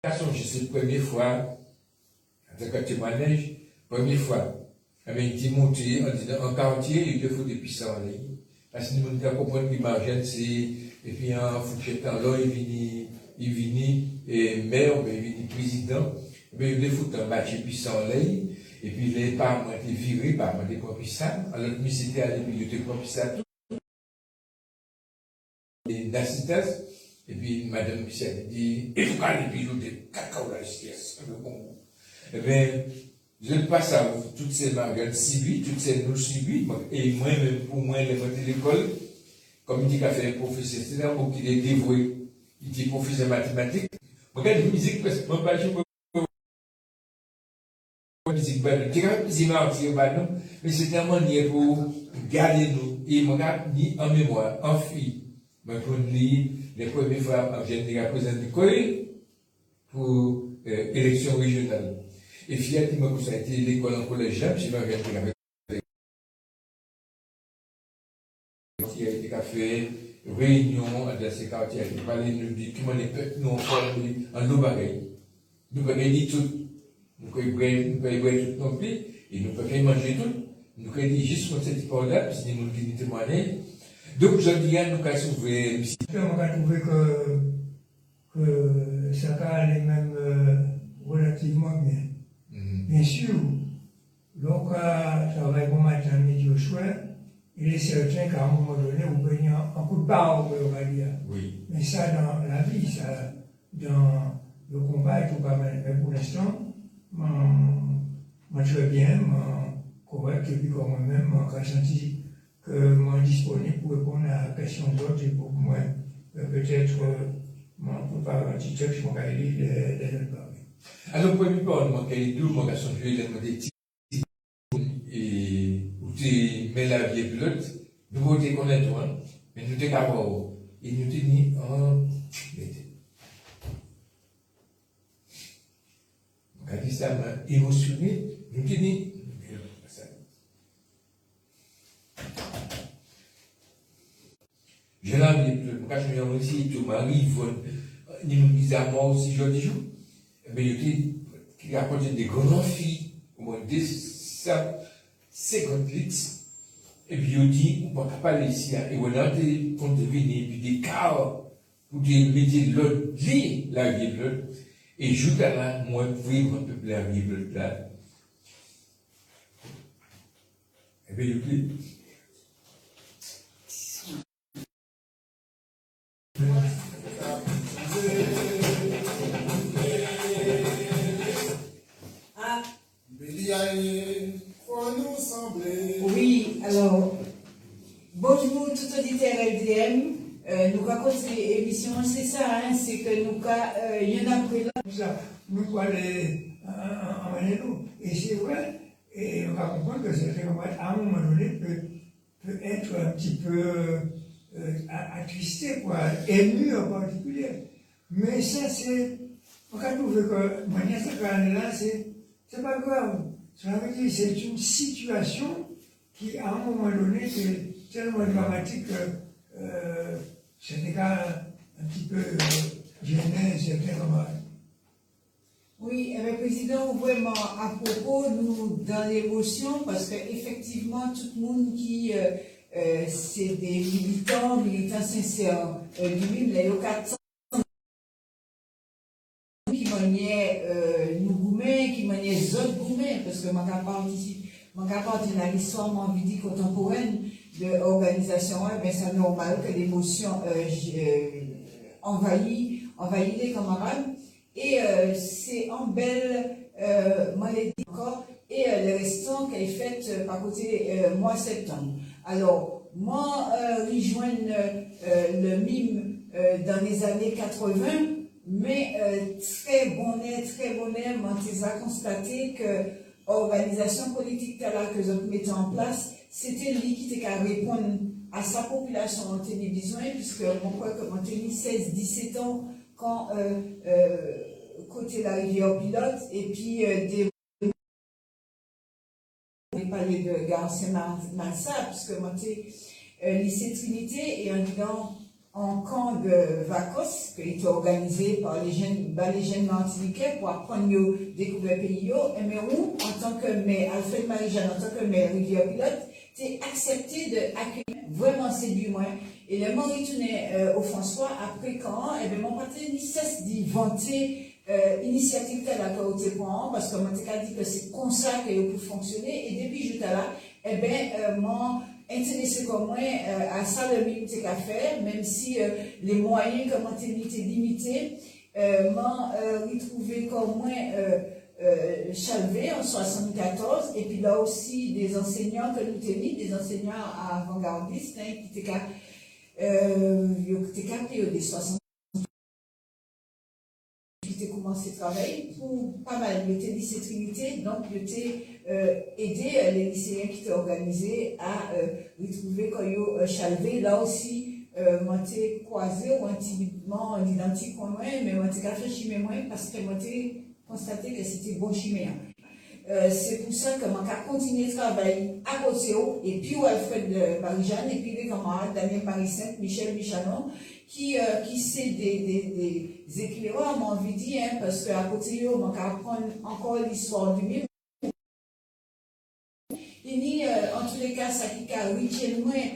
C'est la première fois, en tant que témoignage, première fois, avec une montée en quartier, il faut des puissants en ligne. Parce que nous devons comprendre l'image, c'est, et puis en fourchette en l'eau, il vient, et maire, il vient président, mais il faut un match puissant en ligne, et puis les parents étaient virés par des puissants, alors que c'était à l'époque de puissants, et d'assistance. Et puis, Madame Michel dit, il faut aller piloter cacao la sieste. Eh bien, je passe à toutes ces margaines civiles, toutes ces nous civiles, et moi-même, pour moi, les montées de l'école, comme il dit qu'a fait un professeur, c'est un mot qui est dévoué, il dit professeur mathématique. Regarde la musique, parce que moi, pas je peux musique, mais c'est un manière pour garder nous, et moi, ni en mémoire, en fille, mais pour lire les premières fois, j'ai été représenté pour élection régionale. Et finalement, ça a été l'école en collège, j'ai ma vie avec qui a été fait réunion dans ces quartiers, qui parlait de nous, comment les peuples nous ont formé en nos bagailles. Nous pouvons dire tout, nous pouvons boire tout non plus, et nous pouvons manger tout. Nous pouvons dire juste comme cette histoire-là, parce que nous qui témoigner. Donc, je dis à nous qu'à s'ouvrir. On a trouvé que ça allait même relativement bien. Bien sûr, donc, travail bon matin, midi au soir, il est certain qu'à un moment donné, vous prenez un coup de barre, on va dire. Oui. Mais ça, dans la vie, ça, dans le combat, il faut pas mal. Mais pour l'instant, moi, très bien, correct, et puis quand même, j'ai senti que moi, disponible pour répondre à la question d'autres, et pour moi, peut-être, pour pas un petit texte, je vais lire les autres parler. Alors, pour lui parler, moi, j'ai deux vocations, je vais demander et où tu mets la vie pilote, nous voulons te connaître, mais nous te capons, et nous te dit, quand ça m'a émotionné, nous te dit, je l'ai envie de quand je viens ici, tout m'arrive, ni me disent à moi aussi, je dis, mais il dit, qu'il a apporté des grands filles, au moins 50 litres, et puis il dit, on ne peut pas aller ici, et on a des comptes de venir, puis des cas, pour mettre l'autre lit, la vie de l'autre, et juste là, moi, vivre un peu la vie de l'autre là. Et bien, il dit, oui, alors, bonjour tout auditeur LDM. Nous racontons l'émission, c'est ça, hein, c'est que nous, il y en a pris là. Nous aller en nous. Et c'est vrai, et on va comprendre que c'est à un moment donné peut être un petit peu attristé, quoi, ému en particulier. Mais ça, c'est, on va trouver que, de manière là, c'est pas grave. Ça veut dire que c'est une situation qui, à un moment donné, est tellement dramatique que c'est un petit peu gêné, certains camarades. Oui, mais Président, vraiment, à propos, nous, dans l'émotion, parce qu'effectivement, tout le monde qui, c'est des militants sincères, du même, les 400 qui maniaient nous gourmets, qui maniaient les autres gourmets, parce que mon parti dans l'histoire, mon vie contemporaine de l'organisation, ben, c'est normal que l'émotion envahit les camarades. Et c'est en belle maladie encore, et le restant qui est fait par côté mois septembre. Alors, moi, rejoindre le MIM dans les années 80, mais très bonnet, moi, j'ai constaté que l'organisation politique que je mettais en place, c'était lui qui était qu'à répondre à sa population en télévision, puisque on croit que moi, j'ai 16-17 ans quand côté la rivière Pilote, et puis on parlait de Garcin Malsa, puisque moi, lycée Trinité, et en en camp de vacances qui était organisé par les jeunes martiniquais pour apprendre à découvrir le pays. Et mais où, en tant que maire, Alfred Marie-Jeanne, en tant que maire Rivière Pilote, t'es accepté d'accueillir, vraiment séduit moi. Et le moment retourné au François, après quand, et bien mon parti ne cesse d'y vanter initiative telle à côté point, parce que moi t'ai dit que c'est comme ça que peut fonctionner, et depuis je là, et bien moi intéressé comme moi à ça le mieux qu'à faire, même si les moyens comme on étaient limités, moi retrouvé comme moi Chalvet en 74, et puis là aussi des enseignants que nous tenions, des enseignants avant-gardistes, hein, qui étaient des 60 qui étaient commencé à travailler pour pas mal, il était lycée Trinité, donc il était aidé les lycéens qui étaient organisés à retrouver Koyo Chalvet, là aussi m'ont croisé ou intimement identique au moins, mais m'ont fait chimé moins parce que m'ont constaté que c'était bon chimé. C'est pour ça que je continué de travailler à côté et puis Alfred Marie-Jeanne et puis les camarades Daniel Marie-Saint, Michel Michanon, qui c'est des éclaireurs, m'ont envie de dire, hein, parce qu'à côté je apprendre encore l'histoire du mime. Et en tous les cas, ça qui a retienne moins,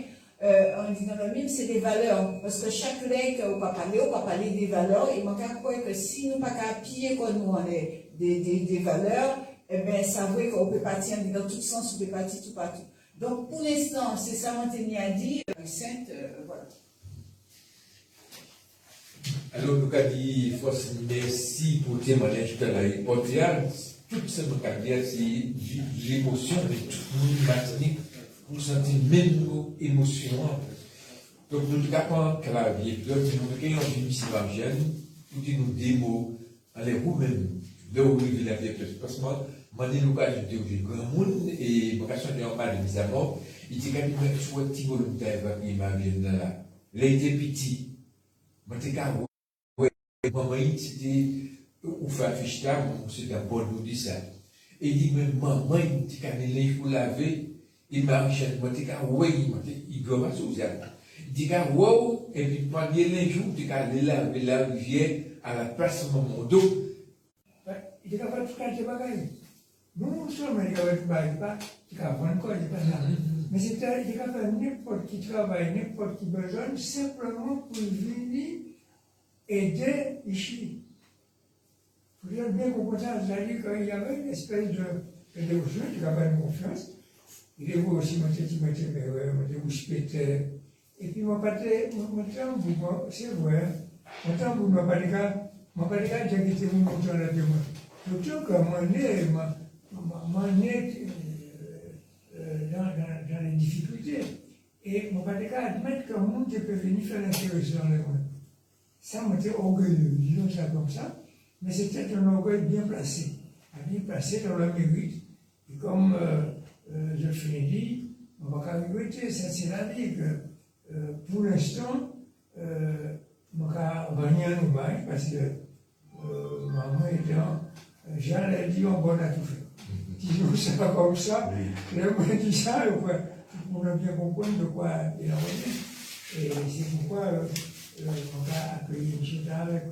on dit dans le mime, c'est des valeurs. Parce que chaque lettre, on va parler des valeurs, et je crois que si nous ne pouvons pas piller comme nous, on est des valeurs, eh bien, ça veut qu'on peut partir dans tout sens, on peut partir tout partout. Donc, pour l'instant, c'est ça que a dit, Sainte, voilà. Alors, nous avons dit, il faut se merci pour le témoignage de la reporter. Tout ce que nous avons dit, c'est l'émotion de tout le Martinique. Vous sentez même nos émotions. Donc, nous avons dit clavier, nous avons dit ici Marjane, nous avons dit des mots, allez vous-même, là où vous l'avez fait, parce que moi, je suis l'occasion de grand monde, et je suis en mal de mise à mort, il dit qu'il y a un petit volontaire qui m'a vu là. Là, il était petit. Je suis maman, c'était ou fait affiche là, c'était un bon nous dit ça. Et il dit, mais maman, il dit qu'il faut laver, il m'a acheté, il commence à ça. Il dit qu'il wow, et puis pendant les jours, il dit qu'il laver la rivière à la place de mon dos. Il dit qu'il va tout faire des bagailles. Non seulement il va tout faire, il va encore, il va ça. Mais il dit qu'il va faire n'importe qui travail, n'importe qui besoin, simplement pour venir aider ici. Il faut bien comprendre ça, c'est-à-dire qu'il y avait une espèce de dévotion, il avait une confiance. Il est beau aussi, mon petit, et puis mon père, c'est vrai, mon temps, vous m'avez pas dit que j'ai quitté mon temps là de moi. Surtout que mon nez dans les difficultés. Et mon père admettre que le monde peut venir faire l'intérêt dans le monde. Ça m'était orgueilleux, disons ça comme ça, mais c'était un orgueil bien placé dans le mérite. Et comme je l'ai dit, on va regretter, c'est-à-dire que pour l'instant, on va venir nous bailler parce que maman étant, j'allais dire, on va tout faire. Disons ça comme ça, le monde dit ça, on a bien compris de quoi il a revenu. Et c'est pourquoi on va accueillir une chose avec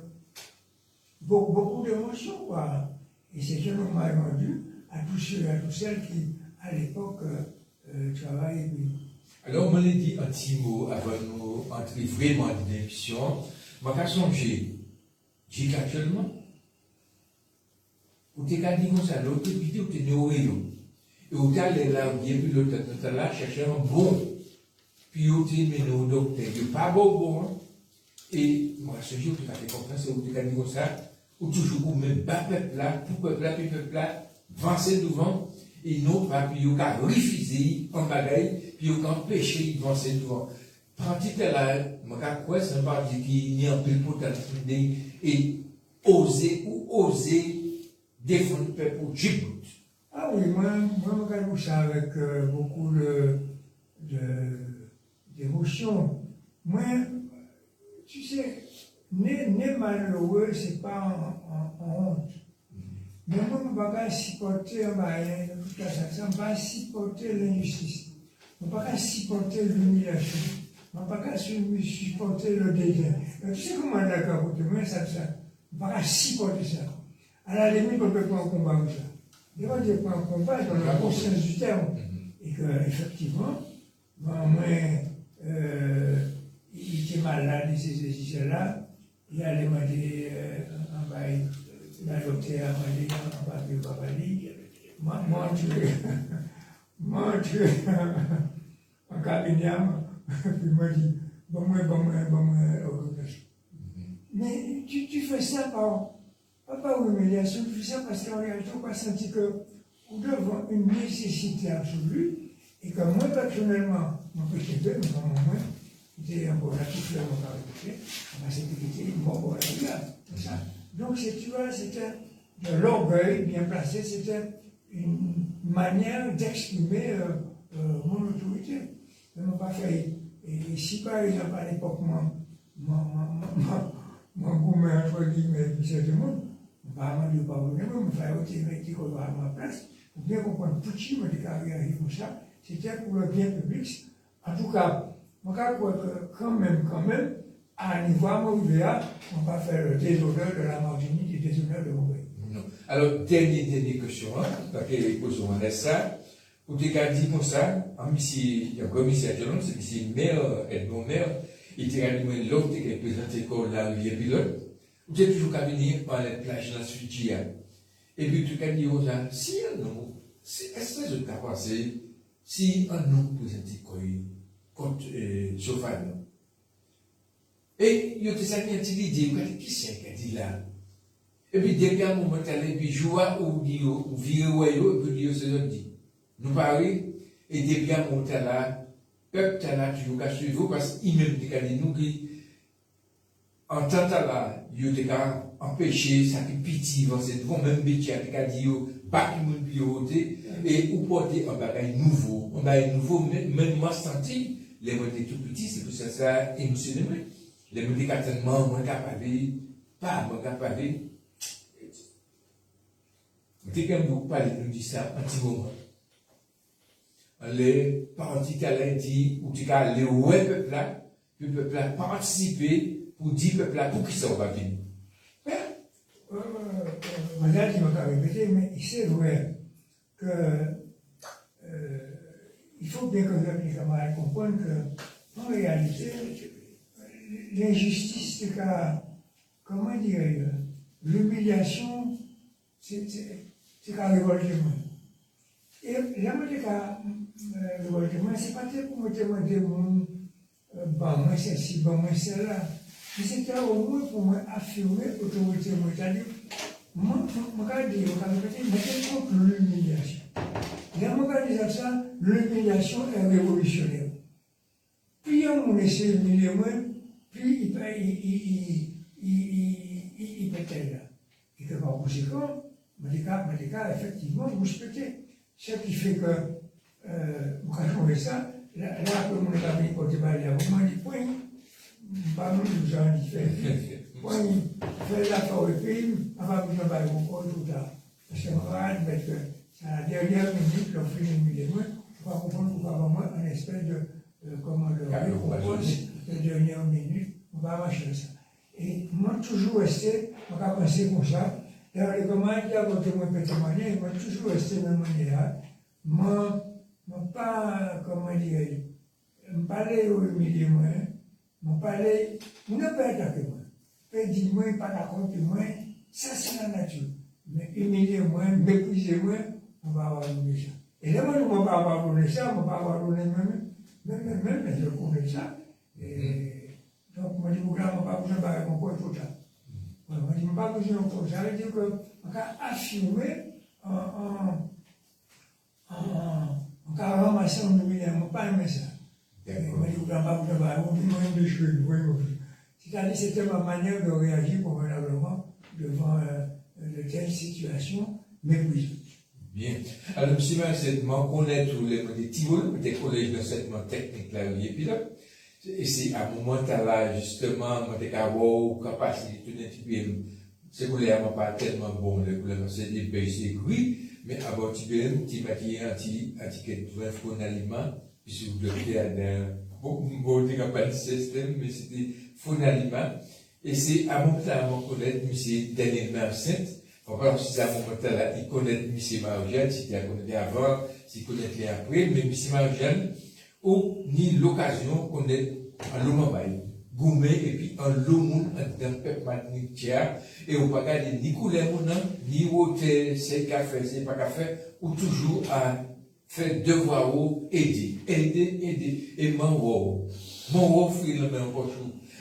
beaucoup d'émotions, quoi. Et c'est un hommage rendu à tous ceux et à toutes celles qui, à l'époque, travaillaient. Alors, on m'a dit un petit mot avant de nous entrer vraiment dans l'émission. Je vais songer, j'ai actuellement, vous avez dit comme ça, l'autre vidéo, vous avez au rayon. Et vous avez là, vous avez vu l'autre là, chercher un bon. Puis vous avez mis au docteur, il n'y a pas bon. Et moi, ce jour, tout à fait content, c'est vous avez dit comme ça, ou toujours vous mettez bas peuple là, tout peuple là, puis peuple là, avancer devant, et non pas, puis vous avez refusé en bagaille, puis vous avez empêché d'avancer devant. Parti de là, moi, c'est un parti qui n'y a plus de potentiel et oser défendre le peuple pour Djibouti. Ah oui, moi, je regarde ça avec beaucoup d'émotion. Moi, tu sais, né malheureux, ce n'est pas en honte. Mais moi, je ne vais pas supporter un bail, je ne vais pas supporter l'injustice. Je ne vais pas supporter l'humiliation. je ne peux pas supporter le dédain. Tu sais comment on a capoté, moi, ça, je ne peux pas supporter ça. À la limite, on peut prendre un combat comme ça. Et quand je prends un combat, dans la conscience du terme, et qu'effectivement, moi, il était malade, il s'était là, il allait demander un bail, la docteur m'a dit, on va plus pas parler. Moi, tu en cabinet, puis il m'a dit, bon, mais tu fais ça pas par humiliation, tu fais ça parce qu'en réalité, on va sentir que nous devons une nécessité absolue, et que moi, personnellement, mon petit peu, mais pas moi, j'étais un peu là, tout fait, on va répéter, ma sécurité, bon, c'est ça. Donc, tu vois, c'était de l'orgueil bien placé, c'était une manière d'exprimer mon autorité. Je ne m'ai pas fait. Et si par exemple, à l'époque, mon gourmet, entre guillemets, puis c'est le monde, apparemment, il n'y a pas de problème, mais il fallait qu'il y à ma place. Pour bien comprendre, tout ce qui m'a déclaré comme ça, c'était pour le bien public. En tout cas, je crois que quand même, à un niveau mauvais, on va faire le déshonneur de la Martinique et le déshonneur de mon pays. Non. Alors, dernière question, parce que les causes on laisse ça. Pour te dire comme ça, il y a un commissaire de l'homme, c'est que maire, Edmond maire, il t'a dit l'autre qui est présenté comme la rivière pilote, ou tu es toujours qu'à venir par les plages dans la suite. Et puis tu as dit aux gens, si nous, est-ce que je t'ai passé, si un nous présenté contre chauffage, et il y a des amis qui disent, qui c'est qui a dit là? Et puis, dès qu'à un moment, et puis, joie ou dire, ou virer, et puis, dire, c'est le dit. Nous parlons, et dès qu'à un moment, là, peuple, là, tu vas suivre, parce qu'il même dit, nous, qui, en tant que là, il y a empêché, ça qui pitié, c'est devant même métier, il y a dit, pas qui nous piloter, et ou porter un bagage nouveau. Un bagage nouveau, même moi, senti, les mots étaient tout petits, c'est pour ça, émotionnellement. Les médicaments, moins capables, pas moins capables. Dès que vous parlez, nous dit ça, un petit moment. Les partis qui allaient dire, ou qui allaient, ouais, peuple là, puis le peuple là participer pour dire peuple là, pour qui ça va venir. Madame, il m'a répété, mais c'est vrai que il faut bien que les camarades comprennent qu'en réalité, l'injustice, c'est comment dire, l'humiliation, c'est qu'à révolter moi. Et là, moi, c'est révolter moi, c'est pas pour me demander, bon, moi, c'est ci, bon, moi, c'est là. Mais c'était au moins pour moi affirmer l'autorité, moi, c'est-à-dire, moi, je dis, je contre l'humiliation. Là, moi, je dis ça, l'humiliation est révolutionnaire. Plus on essaie d'humilier moi, plus il peut être là. Et que par conséquent, effectivement, vous respectez. Ce qui fait que, quand je fais ça, là, que mon ami côté balai, on m'a dit, point, pas nous, nous avons dit, point, fais la forêt, et puis, on va vous envoyer encore tout ça. Parce que, on va admettre que, c'est à la dernière minute, l'on fait l'humilier moi, on va comprendre qu'on va avoir moi un espèce de, comment le récompense, la dernière minute, on va marcher ça. Et moi, toujours resté, on va penser comme ça. D'ailleurs, les commandes qui ont été moins pétomaniés, moi, toujours resté de la même manière. Moi, pas, comment dire, je ne parlais pas humilier moi, je parlais, on n'a pas attaqué moi. Pas dire moi, pas d'accord avec moi, ça c'est la nature. Mais humilier moi, mépriser moi, on va abandonner ça. Et là, moi, je ne vais pas abandonner ça, je ne vais pas abandonner même, mais je connais ça. Et donc, moi, je ne vais pas besoin de faire mon corps tout ça. Moi, je ne vais pas besoin de faire ça. Ça veut dire qu'on va affirmer on va ramasser un humiliant, pas aimer ça. Moi, je ne vais pas besoin de faire des cheveux. C'est-à-dire, c'était ma manière de réagir convenablement devant de telles situations méprisantes. Bien. Alors, M. Marcettement, on connaît tous les petits boulots, des collèges d'enseignement technique, là, et puis là. Et c'est à un moment là, justement, moi, t'es ou capacité, tout un petit peu, c'est que les pas tellement bon, les couleurs, c'est des pays, c'est gris, mais avant, tu peux, tu matières, anti-quête, pour un aliment, puis si vous devez aller bon, pas de système, mais c'était Fonalima. Et c'est à mon temps, on connaît M. Daniel Marcent. Encore si c'est à mon temps là, il connaît M. Marjane, si il connaît avant, s'il connaît après, mais M. Marjane, ou ni l'occasion qu'on est en l'homme gourmet et puis en l'homme dans peuple matinitia et au pas garder ni couleur ni wote c'est café c'est pas café ou toujours à faire devoir ou aider et mon fait le même poche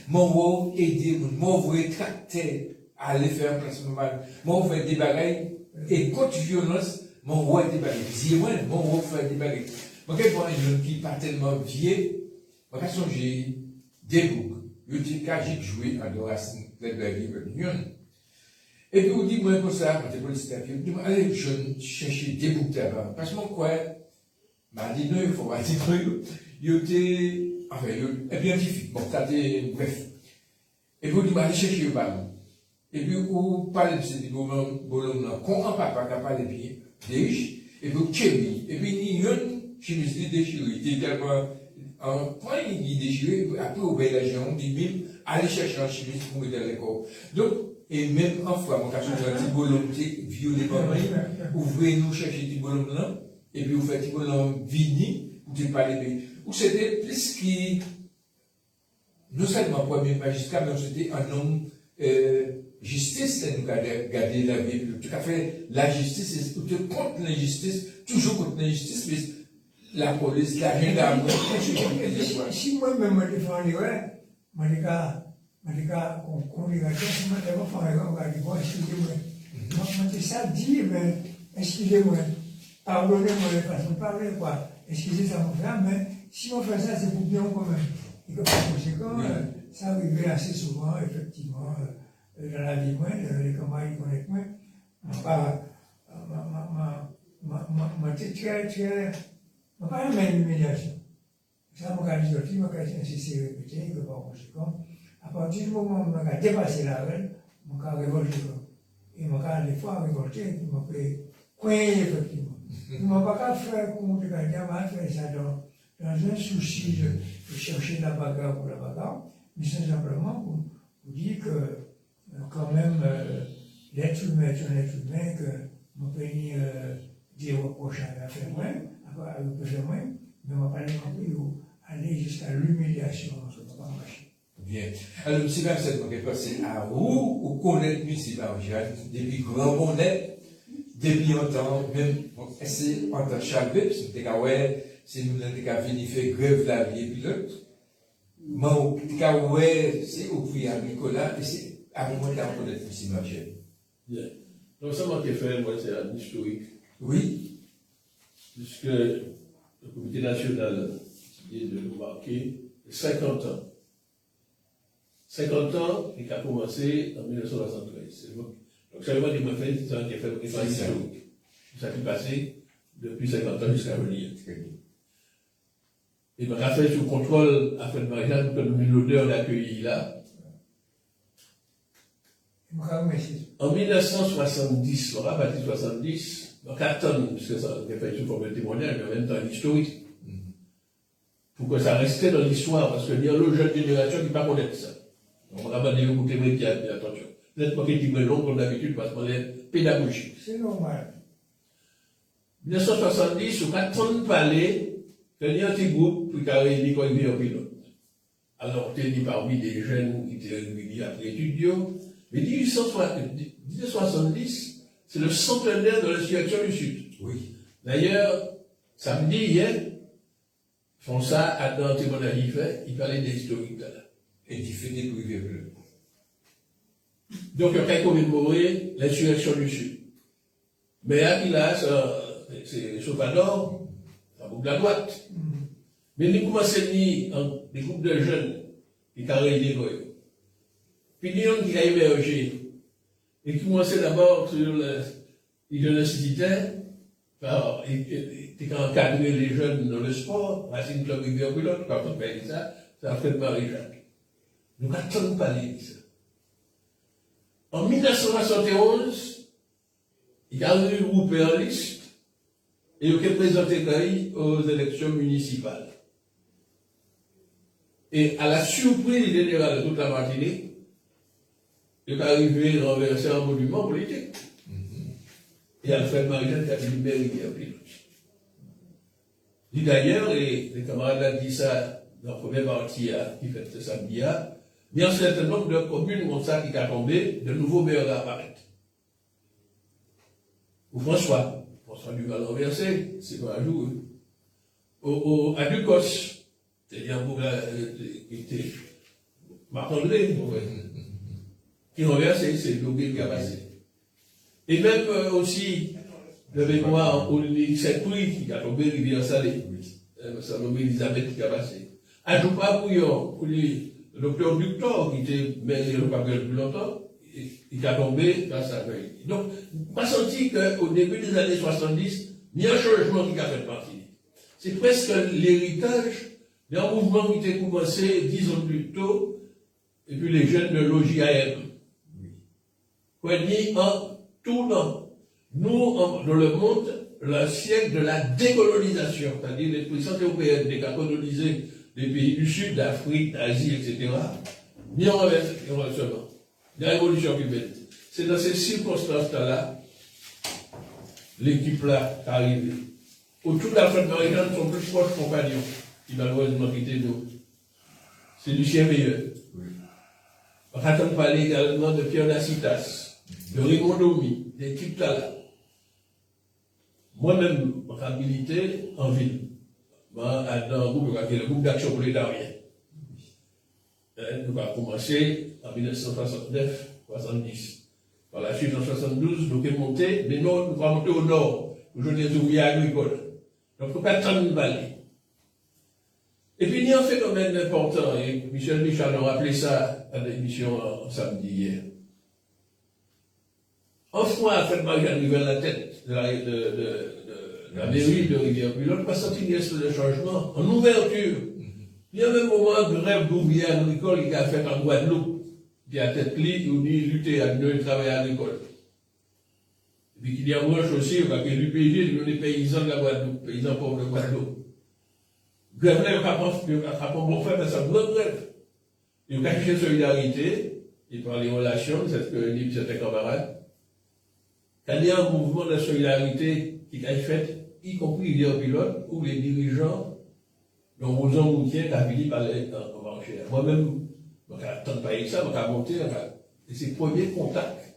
mon aider mon tracter à aller faire un placement mon fait des bagailles et contre violence mon roi des bagailles si moi mon fait des bagailles moi quel point un jeune qui pas tellement vieux moi quand j'ai des boucs je dis qu'à j'ai joué en Doras de la vie et puis on dit moi comme ça quand je suis policier je dis allez je chercher des boucs d'avant parce que moi quoi m'a dit non il faut pas dire il était enfin il est scientifique bon ça était bref et puis on dit allez chercher le ballon et puis on parle de ce ballon là qu'on en papa qui parle bien riche et puis Kevin et puis il y a une chimiste déchirée il était tellement en point il déchiré après au bel agent on dit même aller chercher un chimiste pour aider l'école donc et même en fois mon cas sur un petit ballon violet par ouvrez nous chercher du ballon là et puis vous faites du ballon vini ou tu parler ou c'était plus qui non seulement premier magistrat mais c'était un homme justice nous garder la vie tout à fait la justice ou contre l'injustice toujours contre l'injustice mais la police, la gendarmerie. Si moi-même je défends les ouais, on regarde, si moi d'abord on va dire, bon, excusez-moi. Moi, c'est ça dit, mais excusez-moi. Pardonnez-moi la façon de parler, quoi. Excusez ça, mon frère, mais si on fait ça, c'est pour bien quand même. Et que par conséquent, ça arrive assez souvent, effectivement, dans la vie, moi, les camarades qui connaissent moi. On pas la même humiliation. Ça, mon cas dit, mon cas insisté répété, que par conséquent, à partir du moment où on a dépassé la règle, mon cas révolté. Et mon cas, des fois, révolté, il m'a fait coincer, effectivement. Il m'a pas faire comme le gardien m'a fait ça dans un souci de chercher la bagarre pour la bagarre, mais c'est simplement pour dire que, quand même, l'être humain est un être humain, que mon pays dit reproche à la faire même. Mais on va pas aller jusqu'à l'humiliation, on ne peut pas marcher. Bien. Alors, M. Marcel, on est passé à où, ou connaître M. Marjane, depuis grand bonnet, depuis longtemps, même, c'est en tant que Chalvet, parce que c'est nous qui avons venu faire grève la vie et puis l'autre. Mais, c'est au prix à Nicolas, et c'est à un moment où on connaît M. Marjane. Bien. Donc, ça m'a fait, moi, c'est un historique. Oui. Puisque le comité national est de marquer 50 ans. 50 ans, il a commencé en 1973. Donc, ça veut dire que c'est un fait historique. Ça s'est passé depuis 50 ans jusqu'à venir. Et m'a fait sous contrôle à Fred Marianne, que nous avons l'honneur d'accueillir là. En 1970, on a parti 70, donc attendre, puisque ça n'est pas sous forme de témoignage, mais en même temps un historique, pour que ça restait dans l'histoire, parce qu'il y a une jeune génération qui ne pas connaître ça. Donc on a demandé au témoin qui a dit attention. Peut-être pas qu'il est long comme d'habitude, parce qu'on est pédagogique. C'est normal. 1970, on a attendre parler, qu'il y a un petit groupe qui a réuni quand il vient au pilote. Alors, on était parmi des jeunes qui étaient réunis après étudiants. Mais 1970, c'est le centenaire de l'insurrection du Sud. Oui. D'ailleurs, samedi, hier, font ça à Dante Monali fait, il parlait des historiques là. Et il fait des privés bleus. Donc, il y a commémorer l'insurrection du Sud. Mais à là, c'est Chauffador, ça boucle la droite. Mais nous commençons des groupes de jeunes qui carrent les goyos. Puis nous qui a émergé et qui commençait d'abord sur les jeunes instituteurs, qui encadrer les jeunes dans le sport, Racine Club Rivière Pilote, quand on fait ça, ça a fait Marie-Jacques. Nous n'attendons pas de ça. En 1971, il y a eu un groupe en liste et il a présenté aux élections municipales. Et à la surprise générale de toute la Martinique, il est arrivé à renverser un monument politique. Et Alfred Marijan qui a libéré Rivière Pilote. Dit d'ailleurs, et les camarades ont dit ça dans la première partie qui fait ce samedi, il y a un certain nombre de communes comme ça qui sont tombées, de nouveaux maires à apparaître. Ou François Duval renversé, c'est pas un jour. À Ducos, c'est-à-dire qui était Marc-André, qui renversé, c'est Blogué qui a passé. Et même aussi, de mémoire, au cette pluie qui a tombé Rivière Salée, ça nommé Elisabeth qui a passé. À Joupa Bouillon, le docteur Ductor, qui était maire de Papel depuis longtemps, il a tombé grâce à lui. Donc, on a senti qu'au début des années 70, il y a un changement qui a fait partie. C'est presque l'héritage d'un mouvement qui était commencé 10 ans plus tôt, et puis les jeunes de l'OJAM. On dit en tournant, nous, dans le monde, le siècle de la décolonisation, c'est-à-dire les puissances européennes qui ont colonisé les pays du Sud, d'Afrique, d'Asie, etc., ni en renversement, ni en révolution cubaine. C'est dans ces circonstances-là, l'équipe-là est arrivée. Autour d'Alfred Marijan, son plus proche compagnon, qui malheureusement quitté nous, c'est Lucien Meilleur. On va parler également de Pierre Nacitas, de Raymond Domi, l'équipe là. Moi-même, je suis habilité en ville. Dans le groupe d'action prolétarien. Nous avons commencé en 1969-70. Par la suite, en 1972, nous sommes montés, mais nous avons monté au nord, où j'ai des ouvriers agricoles. Donc, nous avons 30 balais. Et puis, il y a un phénomène important, et Michel Michel a rappelé ça à l'émission samedi hier. En fois, Alfred Marijan arrivé à la tête de la mairie de Rivière-Pilote, on a senti une espèce de changement, en ouverture. Il y a même un moment de rêve d'ouvrier agricole qui a fait en Guadeloupe, qui a tête libre, qui dit lutter à le travail agricole. Et puis qu'il y a branche aussi, parce que l'UPG, les paysans de la Guadeloupe, paysans pauvres de Guadeloupe. Grève là, il n'y a pas bon faire, mais ça grande grève. Il y a une solidarité, il parle des relations, c'est ce que dit certains camarades. Il y a un mouvement de solidarité qui a été fait, y compris les pilotes ou les dirigeants, dont Rosan Moutier a fini par les enchères. Moi-même, je n'attends pas avec ça, je vais monter, et c'est le premier contact,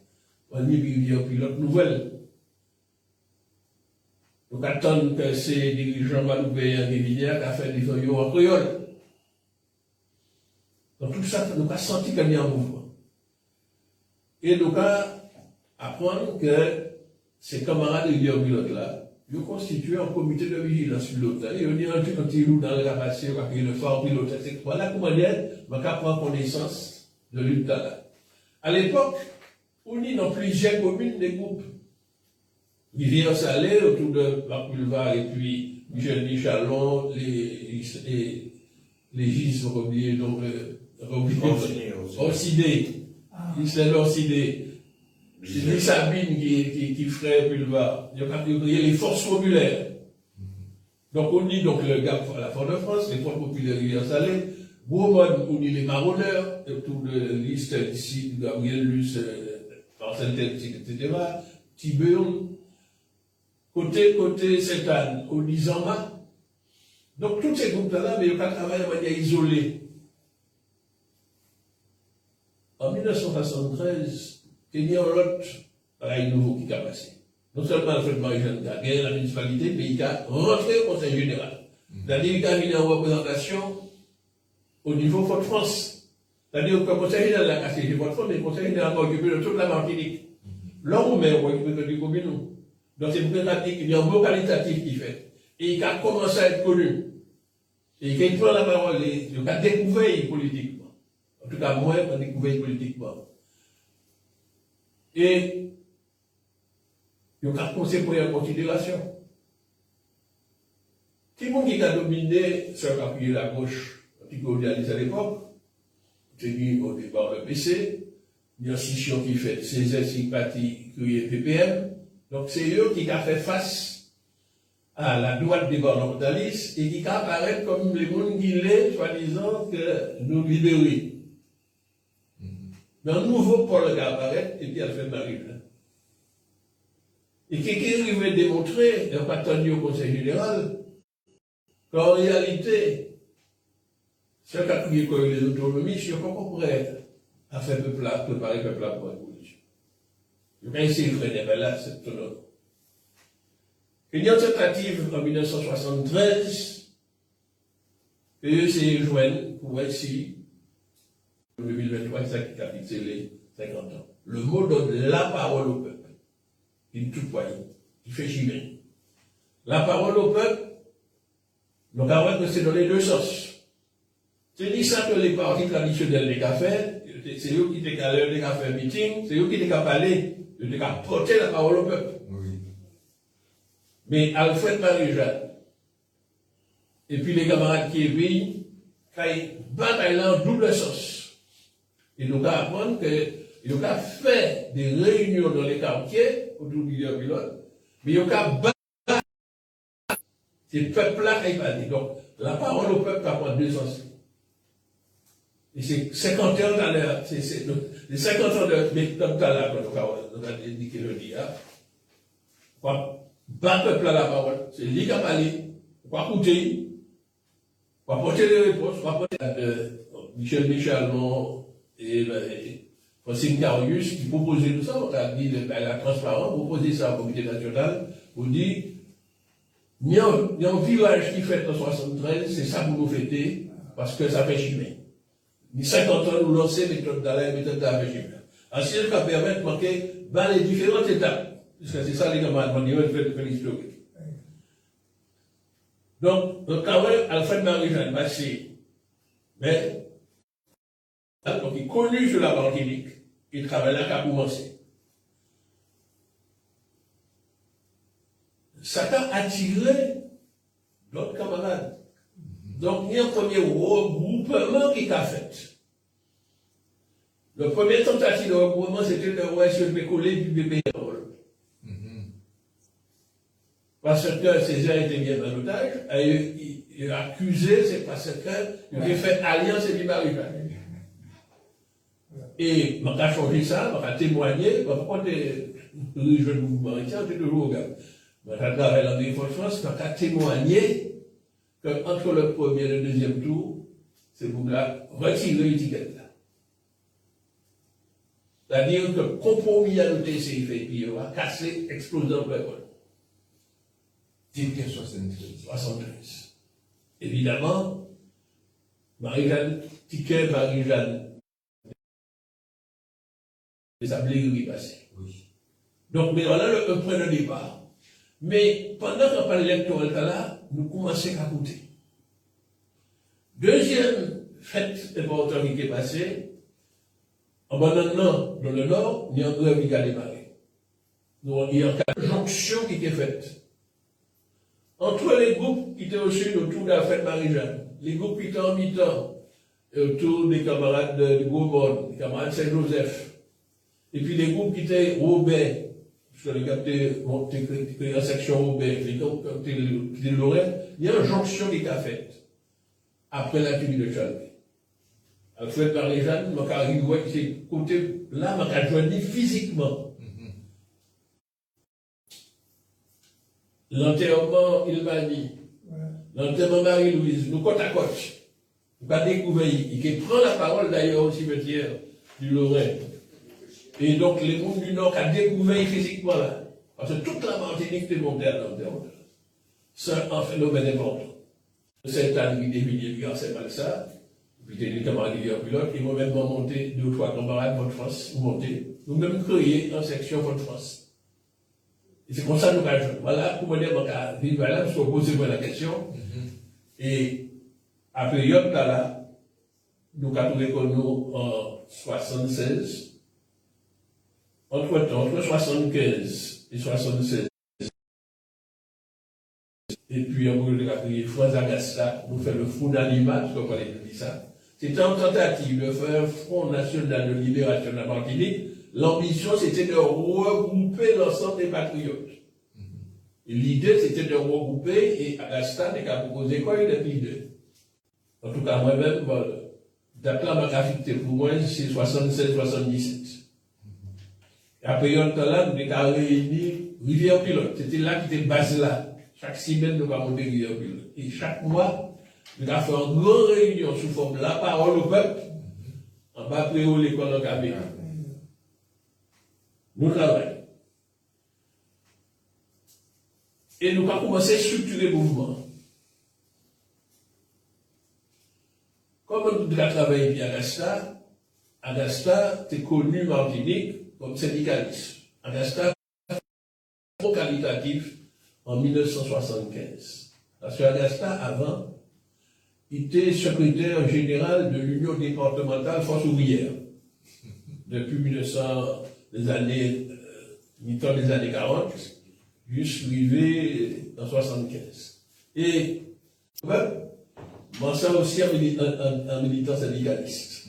on y a pilote nouvelle. Donc, attendre que ces dirigeants malouvéens et Vinières qui a fait des voyous en créole. Donc, tout ça, nous avons senti qu'il y a un mouvement. Et nous avons apprendre que ces camarades de pilote là, ils ont constitué un comité de vigilance pilote. Ils ont dit un petit loup dans le rapassé, le phare pilote, etc. Voilà comment on va prendre connaissance de l'Utah là. À l'époque, on est dans plusieurs communes des groupes. Rivière Salée, autour de Marc-Boulevard, et puis Michel Michalon, les Gis, donc, Orsidé, Isla Orsidé. C'est Sabine qui ferait Boulevard. Il y a les forces populaires. Donc, on dit donc le gap à la Fort-de-France, les forces populaires Rivière Salée. Bourmont, on dit les marronneurs, autour de liste ici, Gabriel Luce, Marcel Teltic, etc. Tiburn. Côté Sainte-Anne, au Nizamba. Donc, tous ces groupes-là, mais ils n'ont pas travaillé de manière isolée. En 1973, il y a un autre rail nouveau qui a passé. Non seulement Alfred Marijan a gagné la municipalité, mais il a rentré au Conseil général. C'est-à-dire qu'il a mis en représentation au niveau Fort-de-France. C'est-à-dire que le Conseil général a cassé les Fort-de-France, mais le Conseil général a occupé de toute la Martinique. L'homme même a occupé de communes. Donc c'est une pratique, il y a un mot qualitatif qui fait. Et il a commencé à être connu. Et il prend la parole, il a découvert politiquement. En tout cas, moi, j'ai découvert politiquement. Et il a pensé pour en considération. Tout le monde qui a dominé sur l'appui de la gauche, qui a à l'époque, tenu au départ le PC, il y a une scission qui fait CSS, parti qui est PPM. Donc c'est eux qui ont fait face à la droite des fondamentalistes et qui apparaissent comme les mondes qui l'est, soi-disant, que nous libérer. Mais un nouveau pôle qui apparaît, et puis Alfred Marie. Et qui arrive démontrer, et pas attendu au Conseil général, qu'en réalité, ce qu'a crié comme les autonomies, je ne suis pas prêt à faire préparer le peuple pour la révolution. Je vais essayer de faire des là, c'est tout autre. Il y a une tentative en 1973, que eux s'est joindre pour voir si, en 2023, c'est ça qui a fixé les 50 ans. Le mot donne la parole au peuple. Il tout poignet, il fait chimer. La parole au peuple, donc avant que c'est dans les deux sens. C'est dit ça que les partis traditionnels des cafés, c'est eux qui étaient calés des cafés meeting, c'est eux qui étaient parler, ils étaient porter la parole au peuple. Oui. Mais Alfred Marie-Jeanne, et puis les camarades qui éveillent, ils bataillent en double sens. Et nous allons apprendre qu'ils ont fait des réunions dans les quartiers, autour du pilote, mais ils ont battre ces peuples-là qui parlent. Donc, la parole au peuple a deux sens. Et c'est 50 ans à l'heure, c'est les 50 ans de comme tout à l'heure, on a indiqué le dia. Pas peuple à la parole, c'est lui qui a parlé, pas écouter, pas porter les réponses, pas porter Michel Michalon et Francine Carius qui proposaient tout ça, on a dit la transparence, proposer ça au comité national, on dit, il y a un village qui fête en 73, c'est ça pour nous fêter, parce que ça fait chimer. Ni 50 ans, nous lancer méthode d'Alain, méthode d'Alain. Ainsi, ça permet de marquer dans les différentes étapes. Parce que c'est ça les camarades m'ont dit, on fait l'historique. Donc, quand même, Alfred Marie-Jeanne, mais, donc, il est connu sur la Martinique, il travaille là qu'à commencer. Ça t'a attiré d'autres camarades. Donc, il y a un premier regroupement qui t'a fait. Le premier tentative de regroupement, c'était de voir si je coller du bébé. Parce que Césaire était bien en otage, il a accusé, c'est parce qu'il avait fait alliance et Marie-Jeanne. Et on a changé ça, on a témoigné, pourquoi les jeunes mouvements, c'est toujours au gars. On a travaillé dans les France, on a témoigné qu'entre le premier et le deuxième tour, c'est pour retirer l'étiquette là. C'est-à-dire que le compromis à l'OTC fait, puis il va casser, exploser en plein vol. Ticket 73. 73. Évidemment, Marie-Jeanne, ticket Marie-Jeanne, les sablés qui passaient. Oui. Donc, mais voilà un point de départ. Mais pendant qu'on parle électoral là, nous commençons à coûter. Deuxième fait important qui est passé, en dans le nord, il y a un grève qui a démarré. Donc, il y a une jonction qui est faite. Entre les groupes qui étaient au sud autour de la fête Marie-Jeanne, les groupes qui étaient en mi-temps autour des camarades de Gaumont, des camarades de Saint-Joseph, et puis les groupes qui étaient Robert, parce que les gars étaient en section Robert, les groupes qui étaient Lorraine, il y a une jonction qui est faite après la tuerie de Chalvet. Alfred Marie-Jeanne, c'est côté là, m'a joindre physiquement. L'enterrement, il m'a dit, l'enterrement Marie-Louise, nous côte à côte, nous pas découvert, il prend la parole d'ailleurs au cimetière du Lorrain. Et donc les mondes du Nord ont découvert physiquement là, parce que toute la Martinique est montée à l'enterrement. C'est un phénomène important. Cette année, des milliers de gars, c'est mal ça. Puis des camarades qui sont pilotes, ils vont même monter 2 ou 3 camarades de France, monter. Nous même créer en section de France. Et c'est comme ça que nous avons. Voilà, pour me dire, voilà, je pose la question. Et à période là, nous avons trouvé que nous, en 76, entre 75 et 76, et puis on a créé France Agasta, nous faisons le Front d'Animal, parce qu'on parlait de ça. C'était en tentative de faire un Front national de libération de la Martinique. L'ambition, c'était de regrouper l'ensemble des patriotes. Et l'idée, c'était de regrouper, et Agasta n'est qu'à proposer quoi, il est leader. En tout cas, moi-même, date là, ma affecté pour moi, c'est 76-77. Et après, un temps là, nous avons réuni Rivière Pilote. C'était là qui était basé là. Chaque semaine, nous avons monté Rivière Pilote. Et chaque mois, nous avons fait une grande réunion sous forme de la parole au peuple, en bas préau l'école en Cabé. Nous travaillons. Et nous avons commencé à structurer le mouvement. Comme nous avons travaillé bien Agasta était connu en Martinique comme syndicaliste. Agasta trop qualitatif en 1975. Parce qu'Agasta, avant, était secrétaire général de l'Union départementale Force ouvrière. Depuis les années, mi-temps des années 40, jusqu'à arrivé en 75. Et, moi, ça aussi un militant syndicaliste.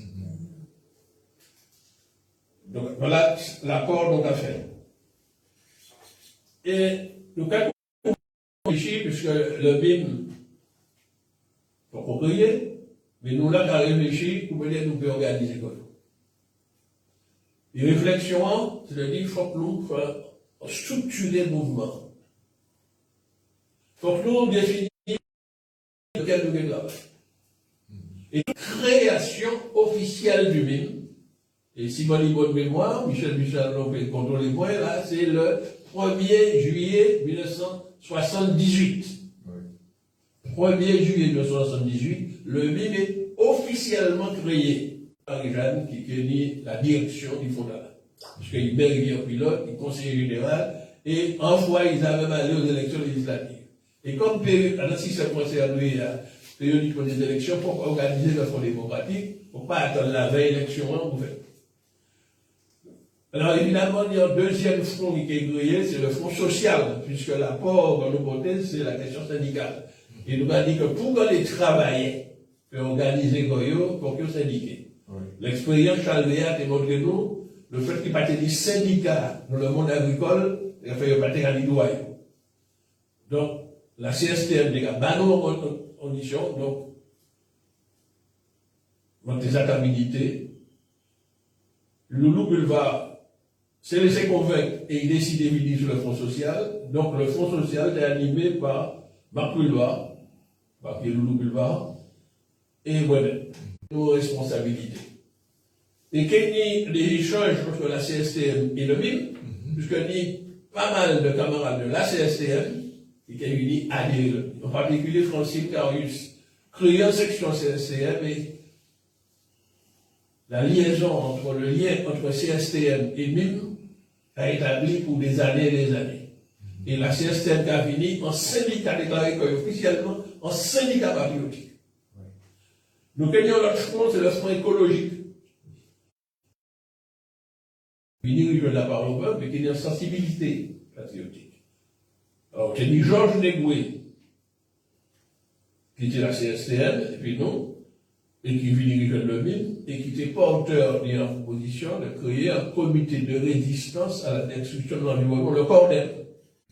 Donc, voilà l'apport qu'on a fait. Et nous avons réfléchi, puisque le BIM, pour qu'on crier, mais nous l'avons réfléchi pour venir nous organiser quoi. Et réflexion, c'est-à-dire qu'il faut que nous structurer le mouvement. Il faut que nous définissions lequel nous travaillons. Et création officielle du BIM. Et si vous avez bonne mémoire, Michel Lopez contrôle les points, là, c'est le 1er juillet 1978. Oui. 1er juillet 1978, le BIM est officiellement créé par Jeanne qui tenait la direction du fondateur. Parce qu'il met Rivière Pilote, il conseiller général, et en fois, ils avaient même allé aux élections législatives. Et comme si ça concernait la période des élections, pour organiser le Front démocratique, pour ne pas attendre la veille élection, vous faites. Alors évidemment, il y a un deuxième front qui est créé, c'est le front social, puisque l'apport dans nos côtés, c'est la question syndicale. Et nous avons dit que pour les travailler, pour organiser Goyo, pour qu'ils syndiqués. Oui. L'expérience Chalvéa a montré nous, le fait qu'il n'y ait pas de syndicats dans le monde agricole, il a fait pas de doyen. Donc, la CSTM n'est pas en condition, donc, dans des adaptabilités, Loulou Boulevard s'est laissé convaincre et il décide de venir sur le Fonds social. Donc, le Fonds social est animé par Marc Boulevard, par Loulou Boulevard, et moi-même, nos responsabilités. Et qu'il y ait des échanges entre la CSTM et le BIM, puisqu'il y a pas mal de camarades de la CSTM qui ont uni à adhérer, en particulier Francine Carius, créant section CSTM et la liaison entre le lien entre CSTM et BIM a établi pour des années et des années. Et la CSTM a fini en syndicat déclaré officiellement en syndicat patriotique. Nous gagnons notre front, c'est le front écologique. Fini de la parole au peuple, mais qui a une sensibilité patriotique. Alors, j'ai dit Georges Negoué, qui était la CSTM, et puis nous, et qui finit de le BIM, et qui était porteur d'une proposition de créer un comité de résistance à la destruction de l'environnement, le CORDEM.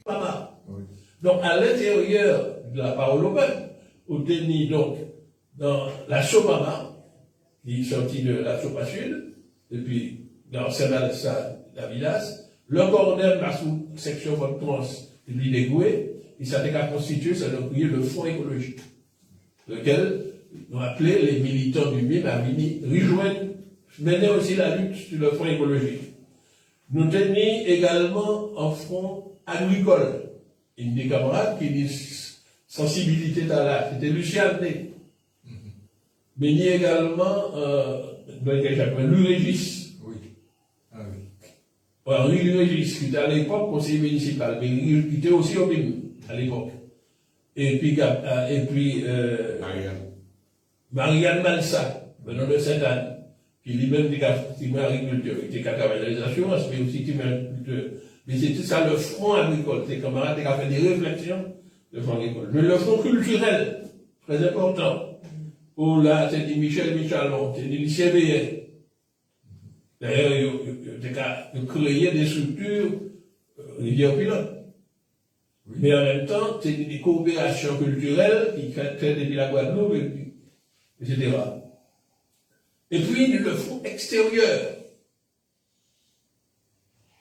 Pas mal. Oui. Donc, à l'intérieur de la parole au peuple, au déni, donc, dans la Sopama, qui est sortie de la Sopa Sud, et puis dans la Vilas, le CORDEM, la sous-section de trans, et puis les Goué, il s'était constitué, ça a créé le Fonds écologique, lequel nous appelé les militants du BIM à venir rejoindre, mener aussi la lutte sur le front écologique. Nous tenions également un front agricole. Une des camarades qui dit sensibilité à l'art, c'était Lucien Né. Mais il y a également Louis Régis. Oui. Ah oui. Louis Régis, qui était à l'époque conseiller municipal, mais il était aussi au BIM à l'époque. Et puis Marianne Malsa, venant de Sainte-Anne, qui lui-même était agriculteur, il était capable des assurances, mais aussi agriculteur. Mais c'était ça le front agricole. Ses camarades qui ont fait des réflexions de front agricole. Mais le front culturel, très important. Où là, c'est dit Michel Michalon, c'est dit Lucien Veillet. D'ailleurs, il a créé des structures, Rivière Pilote. Oui. Mais en même temps, c'est des coopérations culturelles qui créent depuis la Guadeloupe, etc. Et puis, le front extérieur.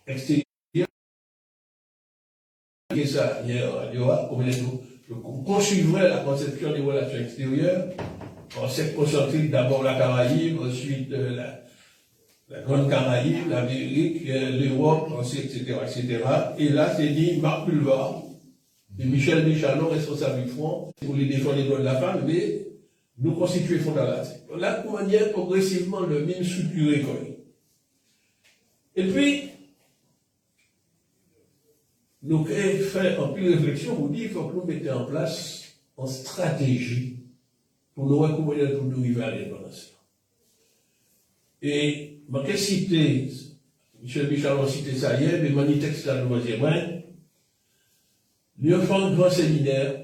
Extérieur, et ça, hier, il y aura, comme on suivrait la conception des relations extérieures, on s'est concentré d'abord la Caraïbe, ensuite la Grande Caraïbe, l'Amérique, l'Europe, etc., etc. Et là, c'est dit Marc Pulvar et Michel Michalon, responsable du front, pour les défendre les droits de la femme, mais nous constituer fondamental. Là, de manière progressivement le même structuré. Et puis, nous faisons en plus réflexion, vous dites qu'il faut que nous mettions en place une stratégie pour nous recourir pour nous arriver à l'indépendance. Et, je vais citer, Michel Michalon a cité ça hier, mais mon texte là, nous va dire, nous avons un grand séminaire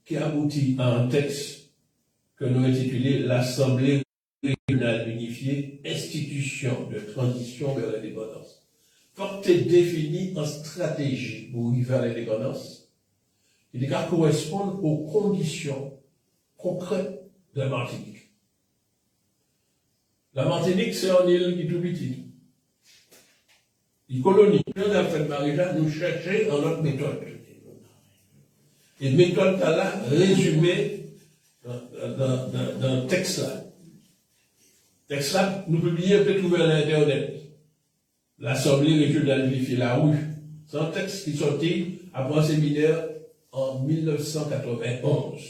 qui aboutit à un texte que nous intitulé l'Assemblée régionale unifiée, institution de transition vers l'indépendance. Forte définie en stratégie pour arriver à l'indépendance, il doit correspondre aux conditions concrètes de la Martinique. La Martinique, c'est une île qui est tout petite. Une colonie. Nous avons fait Marie-Jeanne, nous chercher en notre méthode. Et méthode là, résumée dans un texte là. Texte là, nous publions peut-être ouvert à l'Internet. L'Assemblée régionale unifiée, la rue. C'est un texte qui est sorti après un séminaire en 1991.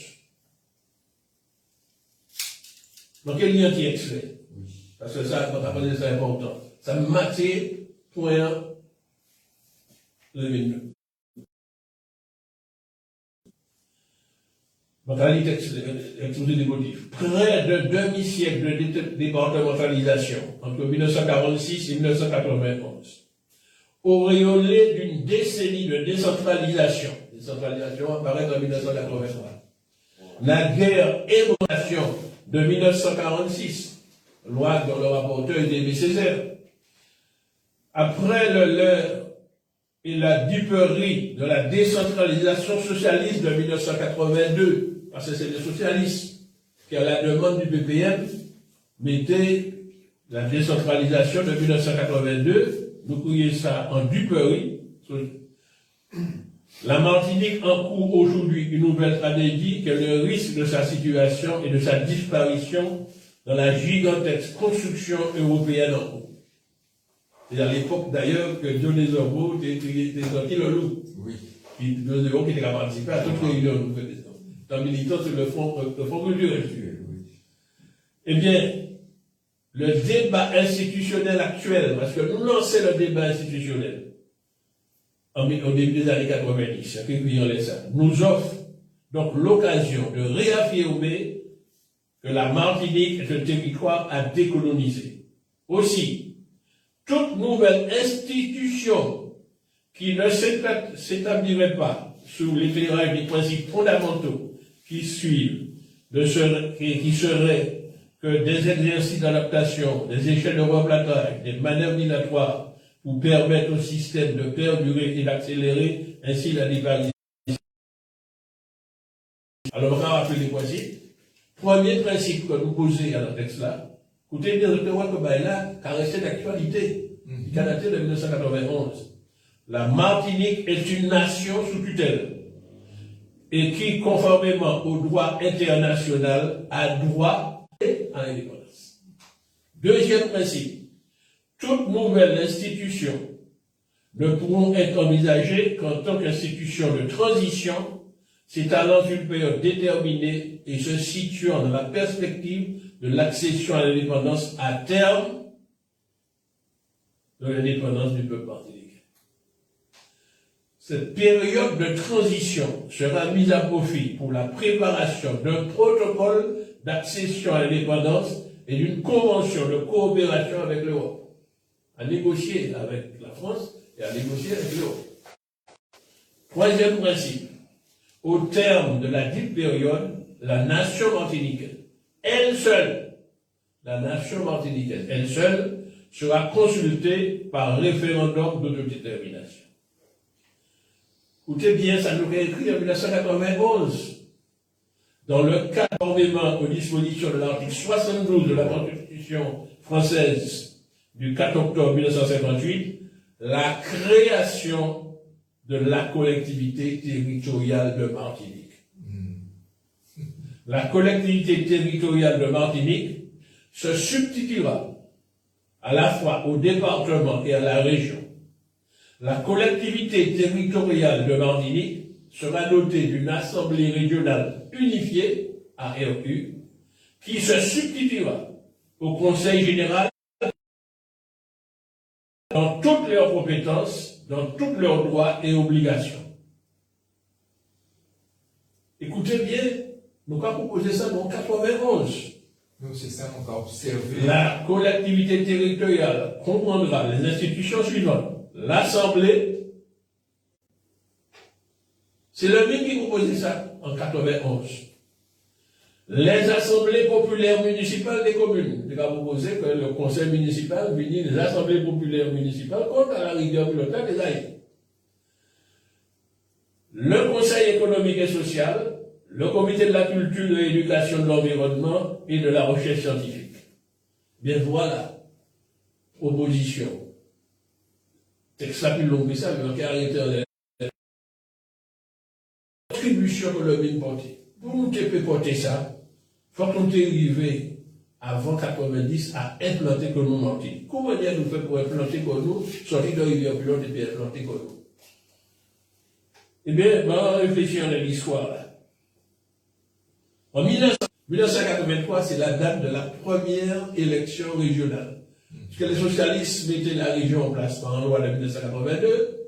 Dans quel lien qui est extrait? Parce que ça, quand on c'est important. Ça maté point le minute. Donc, la exposé des motifs. Près de demi-siècle de départementalisation entre 1946 et 1991. Auréolé d'une décennie de décentralisation. Décentralisation apparaît en 1983. La guerre évocation de 1946. Loi dont le rapporteur est Aimé Césaire. Après le leurre et la duperie de la décentralisation socialiste de 1982, parce que c'est les socialistes qui, à la demande du PPM, mettaient la décentralisation de 1982, nous crions ça en duperie. La Martinique encourt aujourd'hui une nouvelle tragédie qui est le risque de sa situation et de sa disparition dans la gigantesque construction européenne en cours. C'est à l'époque d'ailleurs que Dionys Orbeau était sorti le loup. Oui. Dionys Orbeau qui était participé à toutes les réunions. En militant sur le front culturel. Eh bien, le débat institutionnel actuel, parce que nous lançons le débat institutionnel au début des années 90, nous offre donc l'occasion de réaffirmer que la Martinique est un territoire à décoloniser. Aussi, toute nouvelle institution qui ne s'établirait pas sous l'éclairage des principes fondamentaux qui suivent, qui seraient que des exercices d'adaptation, des échelles de remplacage, des manœuvres migratoires pour permettre au système de perdurer et d'accélérer ainsi la disparition. Alors, on va rappeler les principes. Premier principe que nous posons à notre texte-là, écoutez bien, je vois que là, car resté d'actualité, qui a daté de 1991. La Martinique est une nation sous tutelle et qui, conformément au droit international, a droit à l'indépendance. Deuxième principe, toute nouvelle institution ne pourront être envisagées qu'en tant qu'institution de transition, s'étalant sur une période déterminée et se situant dans la perspective de l'accession à l'indépendance à terme de l'indépendance du peuple martiniquais. Cette période de transition sera mise à profit pour la préparation d'un protocole d'accession à l'indépendance et d'une convention de coopération avec l'Europe, à négocier avec la France et à négocier avec l'Europe. Troisième principe, au terme de la dite période, la nation martiniquaise, elle seule, la nation martiniquaise, elle seule, sera consultée par référendum d'autodétermination. Écoutez bien, ça nous est écrit en 1991. Dans le cas conformément aux dispositions de l'article 72 de la Constitution française du 4 octobre 1958, la création de la collectivité territoriale de Martinique. La collectivité territoriale de Martinique se substituera à la fois au département et à la région. La collectivité territoriale de Martinique sera dotée d'une assemblée régionale unifiée, ARU, qui se substituera au Conseil général dans toutes leurs compétences, dans tous leurs droits et obligations. Écoutez bien, nous avons proposé ça dans 91. Nous, c'est ça qu'on a observé. La collectivité territoriale comprendra les institutions suivantes. L'Assemblée, c'est le même qui proposait ça en 91. Les assemblées populaires municipales des communes. Il a proposé que le conseil municipal vienne des assemblées populaires municipales contre la rigueur pilotage des AIE. Le conseil économique et social, le comité de la culture, de l'éducation, de l'environnement et de la recherche scientifique. Bien voilà, opposition. Texte plus long que ça, mais on a arrêté en contribution que le même porté. Pour nous porter ça, il faut qu'on arrive avant 90 à implanter que nous Martinique. Comment dire nous fait pour implanter que nous, sortir de rivière plus et puis implanter que nous? Eh bien, on réfléchit à l'histoire là. En 1983, c'est la date de la première élection régionale. Parce que les socialistes mettaient la région en place par une loi de 1982.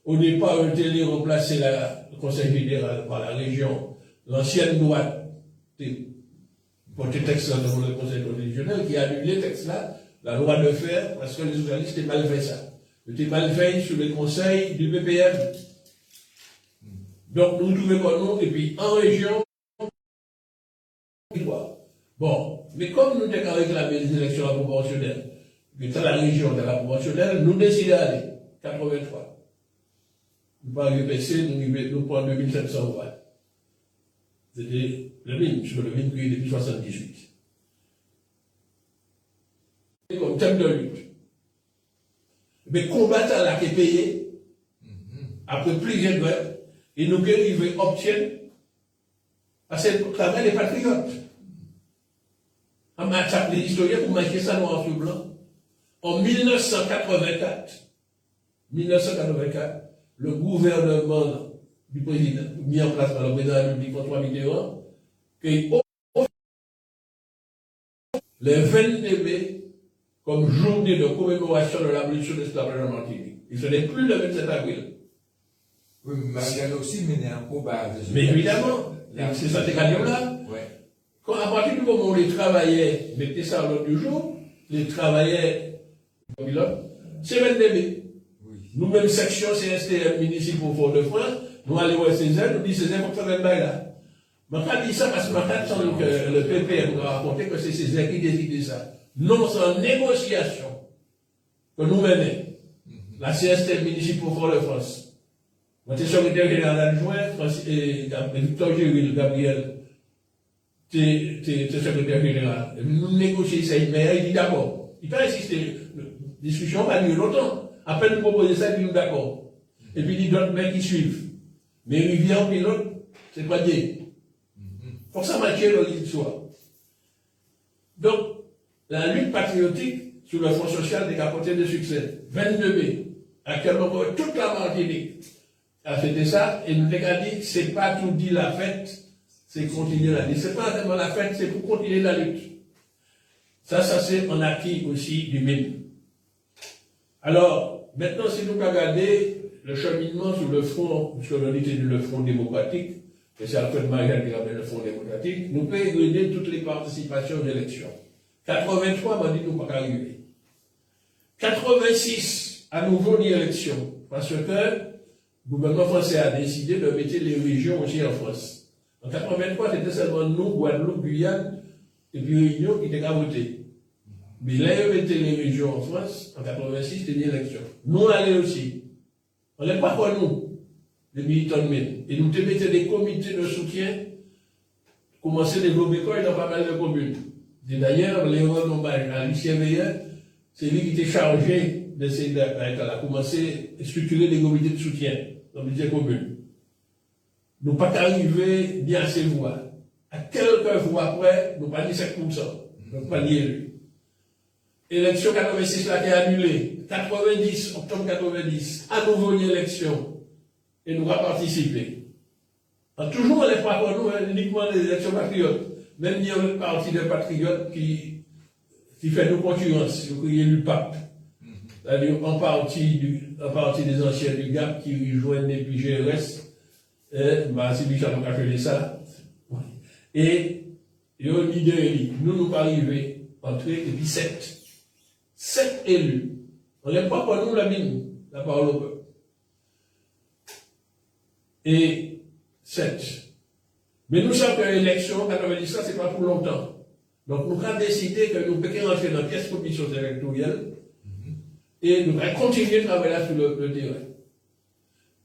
Au départ, on était remplacé le Conseil fédéral par la région. L'ancienne droite, pour ce texte-là dans le Conseil constitutionnel, qui a annulé le texte-là, la loi de faire, parce que les socialistes étaient mal fait ça. Ils étaient mal fait sous le conseil du PPM. Donc, nous trouvons comme nous, et puis en région, bon, mais comme nous avons réclamé les élections proportionnelles, mais dans la région de la proportionnelle, nous décidons d'aller, 83. Nous pas PC, nous prenons 2700 voix. C'était le mine, sur le mine créé depuis 78. Comme thème de lutte. Mais combattant là qui est payé, après plusieurs grèves, et nous arrivons obtiennent, parce que le travail des patriotes. On m'a attaqué les historiens pour marquer ça noir sur blanc. En 1984, le gouvernement du président, mis en place par le président de la République François Mitterrand, qui le 22 mai comme journée de commémoration de l'abolition de l'esclavage en Martinique. Et ce n'est plus le 27 avril. Oui, mais Marianne aussi menait un combat. Mais évidemment, c'est cette occasion-là. Quand à partir du moment où les travaillait, mettez ça à l'ordre du jour, les travaillait pilote, c'est 22 mai. Oui. Nous-mêmes, section CSTM municipaux Fort-de-France, nous allons au Césaire, nous disons Césaire, il faut faire un bail là. Je ne dis ça parce que je semble que le PPM nous a raconté que c'est Césaire qui décide ça. Non, c'est en négociation que nous menons. La CSTM municipaux Fort-de-France. Moi, j'étais secrétaire général adjoint, Victor Géril, Gabriel. T'es secrétaire général. Nous négocions ça, mais il dit d'accord. Il peut insister. La discussion va durer longtemps. Après nous proposer ça, il dit d'accord. Et puis il dit d'autres mecs qui suivent. Mais Rivière pilote, c'est pas Dieu. Pour ça, marcher dans l'histoire. Donc, la lutte patriotique sur le Fonds social des capotés de succès, 22 mai, actuellement, toute la Martinique a fêté ça, et nous avons dit, c'est pas tout dit la fête, c'est continuer la lutte. C'est pas vraiment la fête, c'est pour continuer la lutte. Ça c'est un acquis aussi du même. Alors, maintenant, si nous regardons le cheminement sur le front, puisque l'on était le front démocratique, et c'est Alfred Marianne qui rappelle le front démocratique, nous pouvons donner toutes les participations aux élections. 83, m'a dit nous pas arriver. 86, à nouveau une élection, parce que le gouvernement français a décidé de mettre les régions aussi en France. En 83, c'était seulement nous, Guadeloupe, Guyane, et puis Réunion qui étaient à voter. Mais là, ils mettaient les régions en France, en 86, c'était une élection. Nous, on allait aussi. On n'est pas pour nous. des militants de mine. Et nous te mettons des comités de soutien, commencer à développer quoi dans pas mal de communes. Et d'ailleurs, Léon Lombage, à Lucien Veilleur, c'est lui qui était chargé d'essayer de commencer à structurer des comités de soutien dans les communes. Nous pas arriver bien à ces voix. À quelques voix près, nous pas dit 5%. Nous pas dit élu. Élection 86 là qui est annulée. 90, octobre 90, à nouveau une élection. Et nous avons participé. Toujours, on n'est pas pour nous, uniquement les élections patriotes. Même il y a une partie des patriotes qui fait nos concurrences, qui est élu pape. C'est-à-dire, en partie des anciens du GAP qui rejoignent depuis GRS. C'est Michel qui a fait ça. Et il y a une idée, nous arrivés, entrer depuis 7. 7 élus. On n'est pas pour nous la mine, la parole au peuple. Et 7. Mais nous savons que l'élection, 90, ça, c'est pas pour longtemps. Donc, nous avons décidé que nous pouvions rentrer dans la pièce commission électorale et nous allons continuer de travailler sur le terrain.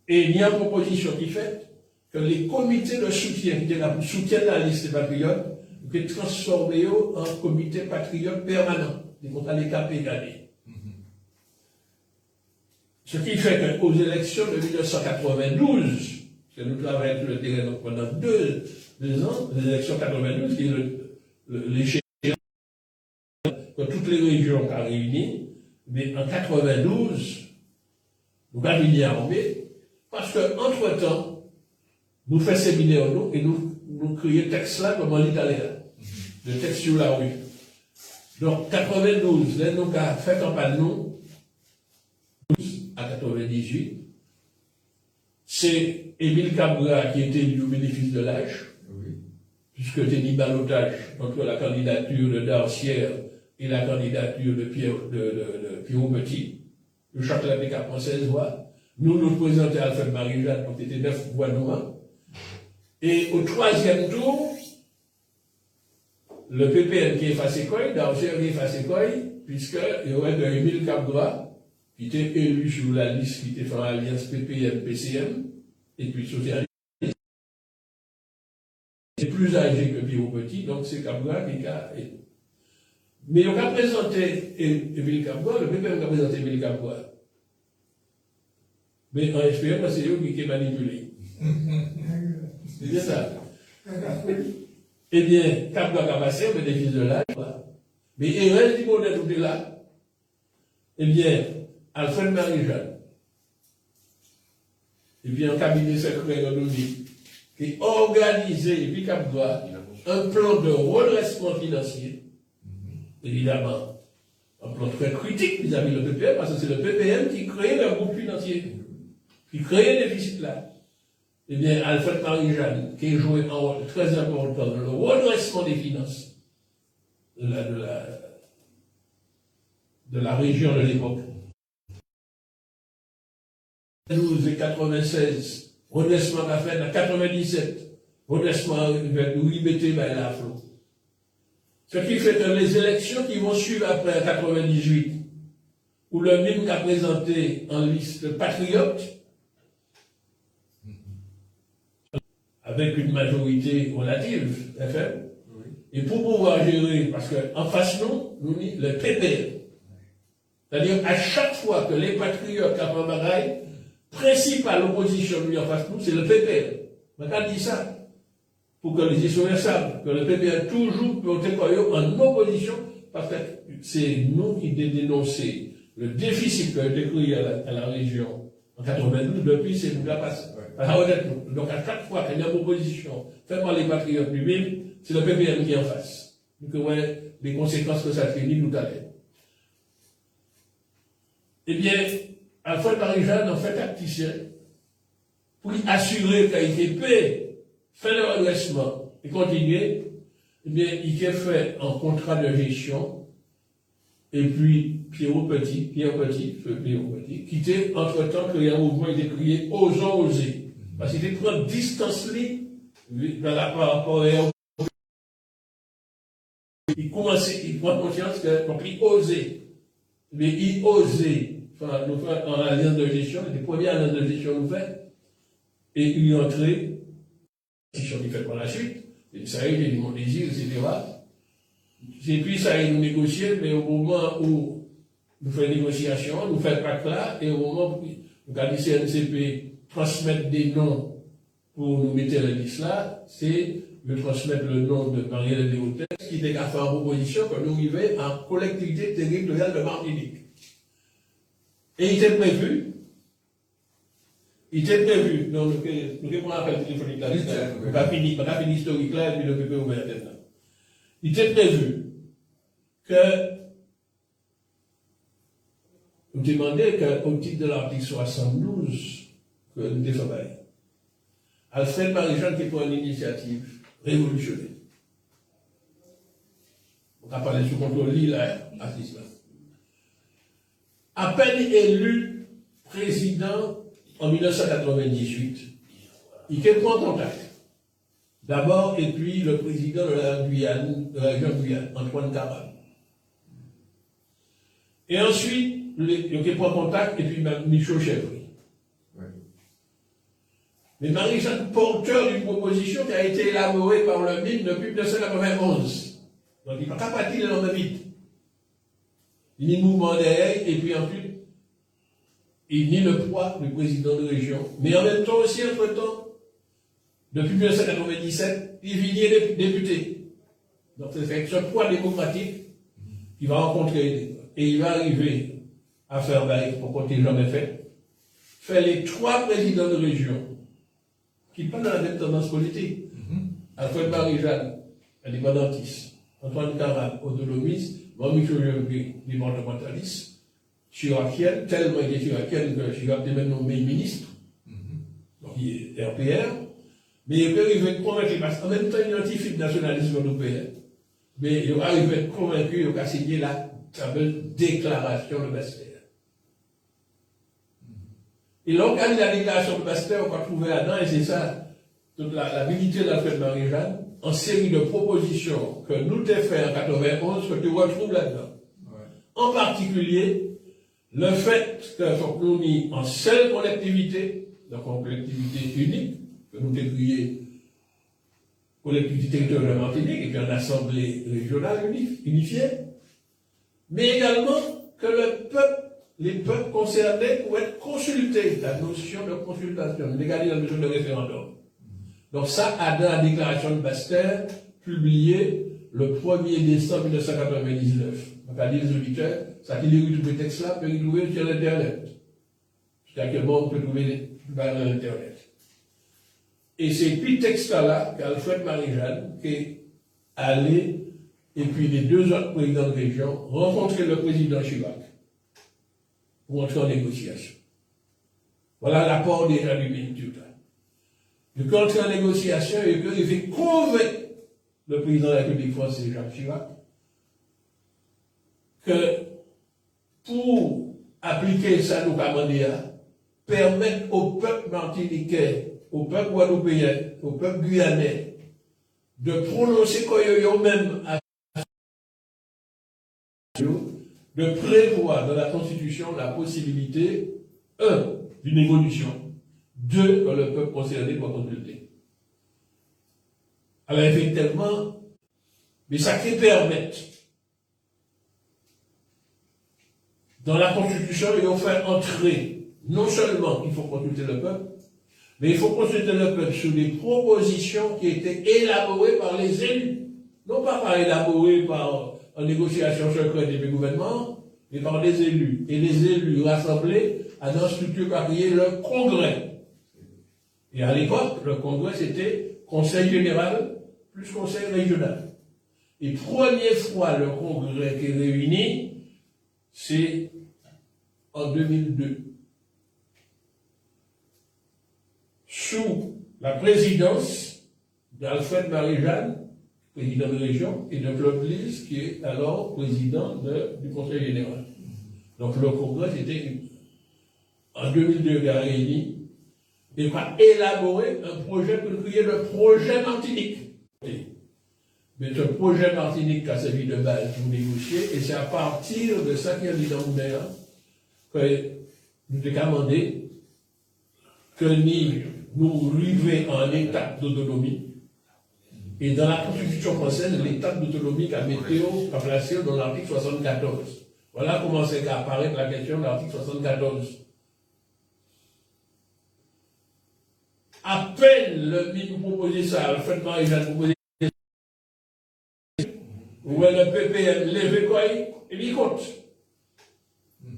Et il y a une proposition qui fait que les comités de soutien, qui soutiennent la liste des patriotes, nous pouvons transformer en comité patriote permanent. Ils vont aller caper gagner. Ce qui fait qu'aux élections de 1992, parce que nous travaillons sur le terrain pendant deux ans, les élections 92, qui est l'échéance que toutes les régions ont réuni, mais en 92, nous avons une armée, parce qu'entre-temps, nous faisons séminaire nous et nous créons texte là comme en italien, le texte sur la rue. Donc, 92, là, nous avons fait campagne nous, à 98. C'est Émile Cabra qui était élu au bénéfice de l'âge, puisque c'était mis ballottage entre la candidature de Darcière et la candidature de Pierre Petit. Le Châtelet des 16 voix. Nous présentons Alfred Marie-Jeanne, donc c'était 9 voix noirs. Et au troisième tour, le PPN qui est effacé quoi, Darcière qui est effacé quoi, puisqu'il y aurait de Émile Cabra, qui était élu sur la liste qui était fait en alliance PPM-PCM, et puis socialiste. C'est plus âgé que Pierre Petit, donc c'est Cabra qui a élu. Mais on a présenté Émile Cabra, le PPM a présenté Émile Cabra. Mais en espérant, c'est eux qui est manipulé. C'est bien ça. Eh bien, Cabra a passé au bénéfice de l'âge. Mais il reste du monde tout là. Eh bien, Alfred Marie-Jeanne, et puis un cabinet secret économique, qui organisé, et puis Cabra, un plan de redressement financier, évidemment, un plan très critique vis-à-vis du PPM, parce que c'est le PPM qui crée le groupe financier, qui crée le déficit là. Eh bien, Alfred Marie-Jeanne, qui a joué un rôle très important dans le redressement des finances de la région de l'époque. 12 et 96, redressement qu'a fait en 97, redressement nous mettez la flot. Ce qui fait que les élections qui vont suivre après 98, où le MIM a présenté en liste patriote, avec une majorité relative, FM, et pour pouvoir gérer, parce qu'en face nous dit le PPM. C'est-à-dire, à chaque fois que les patriotes ont un bagaille, principale opposition lui en face nous, c'est le PPM. On a dit ça, pour que les historiens savent que le PPM toujours peut être en opposition, parce que c'est nous qui dénonçons le déficit qui a été créé à la région en 92, depuis c'est nous qui a passé. Donc à chaque fois qu'il y a une opposition faite par les patriotes lui-même, c'est le PPM qui est en face. Donc ouais, les conséquences que ça fait tout à l'heure. Eh bien, Alfred Marie-Jeanne, en fait, tacticien, pour assurer qu'ITP fait le redressement et continuer, eh bien, il a fait un contrat de gestion, et puis Pierre Petit, qui était, entre-temps, créé un mouvement, il était créé Osons oser. Parce qu'il était prendre distance par rapport à il prend conscience que, donc, il osait. Mais il osait. Enfin, nous faisons en alliance de gestion, les premières alliances de gestion nous fait. et y entrer, si j'en ai fait par la suite, et ça a été mon désir, etc. Et puis ça a été négocié, mais au moment où nous faisons négociation, nous faisons pacte là, et au moment où nous avons dit CNCP transmettre des noms pour nous mettre la liste là, c'est de transmettre le nom de Marielle Léotel, qui était à faire en proposition que nous vivions en collectivité territoriale de Martinique. Et il était prévu, non, nous avons un appel téléphonique là, on va finir l'historique là, et puis le PP ouvert là. Il était prévu que nous demandions qu'au titre de l'article 72, que nous défendons, Alfred Marie-Jeanne qui prend une initiative révolutionnaire. On a parlé sous contrôle là, à ce moment. À peine élu président en 1998, il prend contact. D'abord, et puis le président de la Guyane, de la région de Guyane, Antoine Cabral. Et ensuite, il prend contact, et puis Michaud Chevry. Mais Marie-Jeanne, porteur d'une proposition qui a été élaborée par le MIN depuis 1991. Donc il ne peut pas partir dans le vite. Il n'y a mouvement derrière, et puis ensuite, il nie le poids du président de région. Mais en même temps aussi, entre-temps, depuis 1997, il vient député. Donc c'est fait ce poids démocratique qu'il va rencontrer, et il va arriver à faire pour qu'on n'ait jamais fait, faire les 3 présidents de région qui parlent dans la même tendance politique. Alfred Marie-Jeanne, indépendantiste, Antoine Cabral, autonomiste, Michaud Chevry, départementaliste, chiracienne, tellement il est chiracienne que Chirac est même nommé ministre, donc il est RPR, mais il arrive à être convaincu, parce qu'en même temps il identifie le nationalisme européen, mais il arrive à être convaincu, il a signé la fameuse déclaration de Bastère. Et donc, quand la déclaration de Bastère, on va trouver là-dedans, et c'est ça, toute la vérité d'Alfred Marie-Jeanne, en série de propositions que nous t'ai fait en 91, que tu retrouves là-dedans. Ouais. En particulier, le fait que nous mis en seule collectivité, donc en collectivité unique, que nous t'ai créé collectivité territoriale de Martinique, et puis en assemblée régionale unifiée, mais également que les peuples concernés pourraient être consultés, la notion de consultation, l'égalité de la notion de référendum. Donc ça, a dans la déclaration de Bastère, publiée le 1er décembre 1999. Donc à dire les auditeurs, ça qui les retrouve le texte là, peut les trouver sur Internet. Actuellement, on peut trouver sur Internet. Et c'est puis texte là qu'Alfred Marie-Jeanne qui est allé, et puis les 2 autres présidents de région, rencontrer le président Chirac pour entrer en négociation. Voilà l'apport déjà du ministre. De entrer en négociation et que il fait convaincre le président de la République française, Jacques Chirac, que pour appliquer ça, nous permettre au peuple martiniquais, au peuple guadeloupéen, au peuple guyanais, de prononcer eux-mêmes de prévoir dans la Constitution la possibilité, 1, d'une évolution, 2, que le peuple concerné doit consulter. Alors effectivement, mais ça qui permet, dans la Constitution, il faut faire entrer, non seulement il faut consulter le peuple, mais il faut consulter le peuple sur des propositions qui étaient élaborées par les élus, non pas élaborées par en négociation secrète des gouvernements, mais par des élus. Et les élus rassemblés à une structure qui a créé le Congrès. Et à l'époque, le Congrès, c'était Conseil général plus Conseil régional. Et première fois, le Congrès qui est réuni, c'est en 2002. Sous la présidence d'Alfred Marie-Jeanne, président de région, et de Claude Lise, qui est alors président du Conseil général. Donc le Congrès, c'était en 2002, il a réuni, et va élaborer un projet pour créer le projet Martinique. Mais ce projet Martinique a servi de base pour négocier, et c'est à partir de ça qu'il a dit dans le maire que nous avons demandé que ni nous arrivons en étape d'autonomie. Et dans la Constitution française, l'étape d'autonomie qu'a placé dans l'article 74. Voilà comment c'est qu'apparaît la question de l'article 74. À peine le ministre proposé ça, le fait de Marie-Jeanne proposé où le PPM lève quoi, il compte.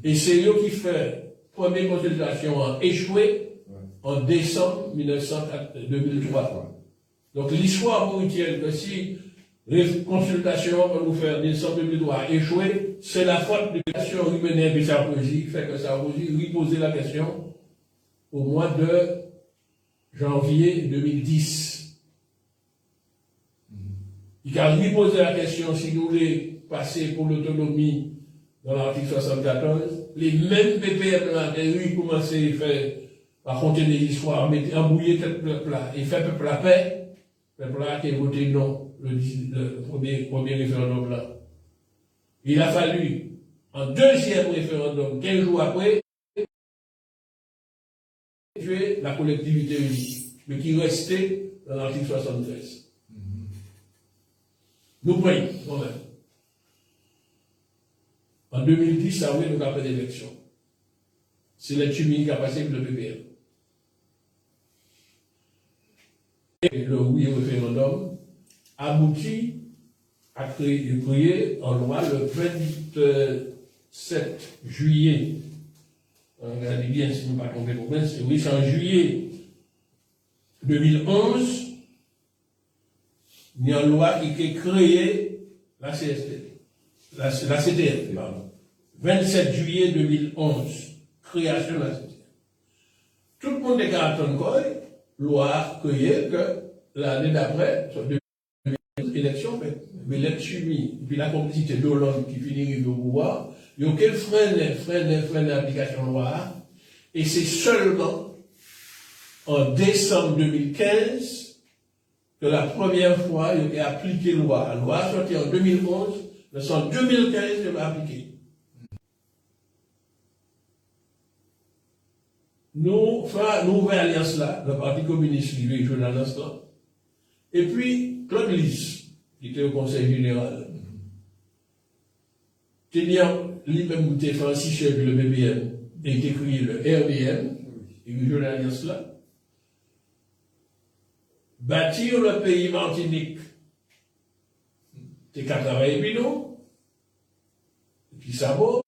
Et c'est eux qui fait première consultation échouée en décembre 2003. Donc l'histoire vous retient que si les consultations vont nous faire décembre 2003 échouer, c'est la faute de l'action humaine de Sarkozy qui fait que Sarkozy lui posait la question au mois de janvier 2010. Il a lui posé la question si nous voulons passer pour l'autonomie dans l'article 74. Les mêmes PPM là, ils commençaient à faire raconter des histoires, embrouiller le peuple là, et faire peuple la paix. Le peuple là qui a voté non, le premier référendum là. Il a fallu un deuxième référendum, 15 jours après, tuer la collectivité unie, mais qui restait dans l'article 73. Nous voyons, quand même. En 2010, ça a eu le cap d'élection. C'est le Tchumi qui a passé pour le PPM. Et le oui référendum aboutit à créer en loi le 27 juillet. Regardez bien si je ne me pas trompé pour moi, oui, c'est en juillet 2011. Il y a une loi qui a créé la CST, la CTF, pardon. 27 juillet 2011, création de la CTF. Tout le monde est encore loi créée que l'année d'après, sur 2011, élection, mais l'Etchumi, puis la complicité d'Hollande qui finit au pouvoir, il y a aucun frein d'application de loi, et c'est seulement en décembre 2015 que la première fois il a appliqué la loi. La loi sortie en 2011, mais c'est en 2015 qu'il a appliqué. Nous faisons nouvelle alliance là, le Parti communiste qui veut jouer dans l'instant. Et puis, Claude Lys, qui était au Conseil général, tenant lui-même fait Francis chef le BBM, et il écrit le RBM, il joue dans l'alliance là. Bâtir le pays Martinique, c'est qu'à travailler puis nous, et puis ça va,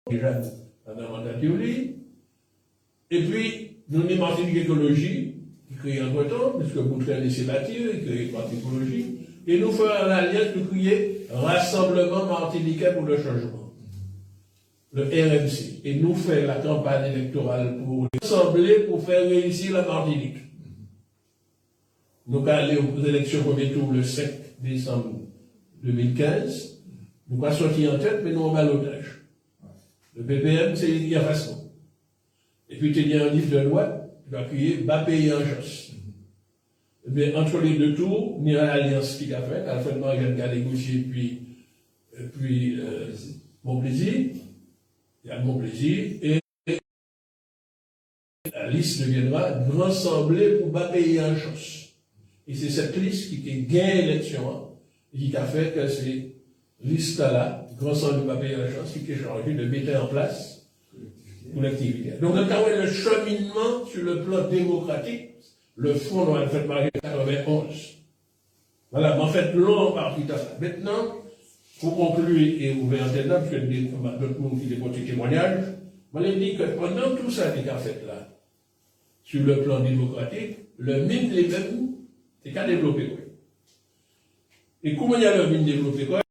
déjà, et puis, nous avons Martinique écologie, qui crée un temps, puisque vous traînez ces bâtir, qui crée Martinique écologie, et nous faisons l'alliance de crier Rassemblement Martiniquais pour le changement, le RMC, et nous faisons la campagne électorale pour rassembler pour faire réussir la Martinique. Nous allons aller aux élections premier tour le 5 décembre 2015, nous allons sortir en tête, mais nous avons l'otage. Le BPM, c'est il y a façon. Et puis, il y a un livre de loi qui va crier bas pays en chance. Mais entre les deux tours, il y a l'alliance qui a fait. Alfred Marie-Jeanne qui a négocié, puis Mon Plaisir. Il y a Mon Plaisir. Et la liste deviendra rassembler pour bas pays en chance. Et c'est cette liste qui a gagné l'élection et qui a fait que ces listes-là, grand centre de papier à la chance, qui est changé de mettre en place pour l'activité. Donc, notamment le cheminement sur le plan démocratique, le front dans la fête Marie 91. Voilà, mais en fait, long partie de ça. Maintenant, pour conclure et ouvrir un tel parce que d'autres monde qui déposent des témoignages, je vais dire que pendant tout ça qui a fait là, sur le plan démocratique, le mine les mêmes, c'est qu'à développer. Et comment il y a le mine développé quoi?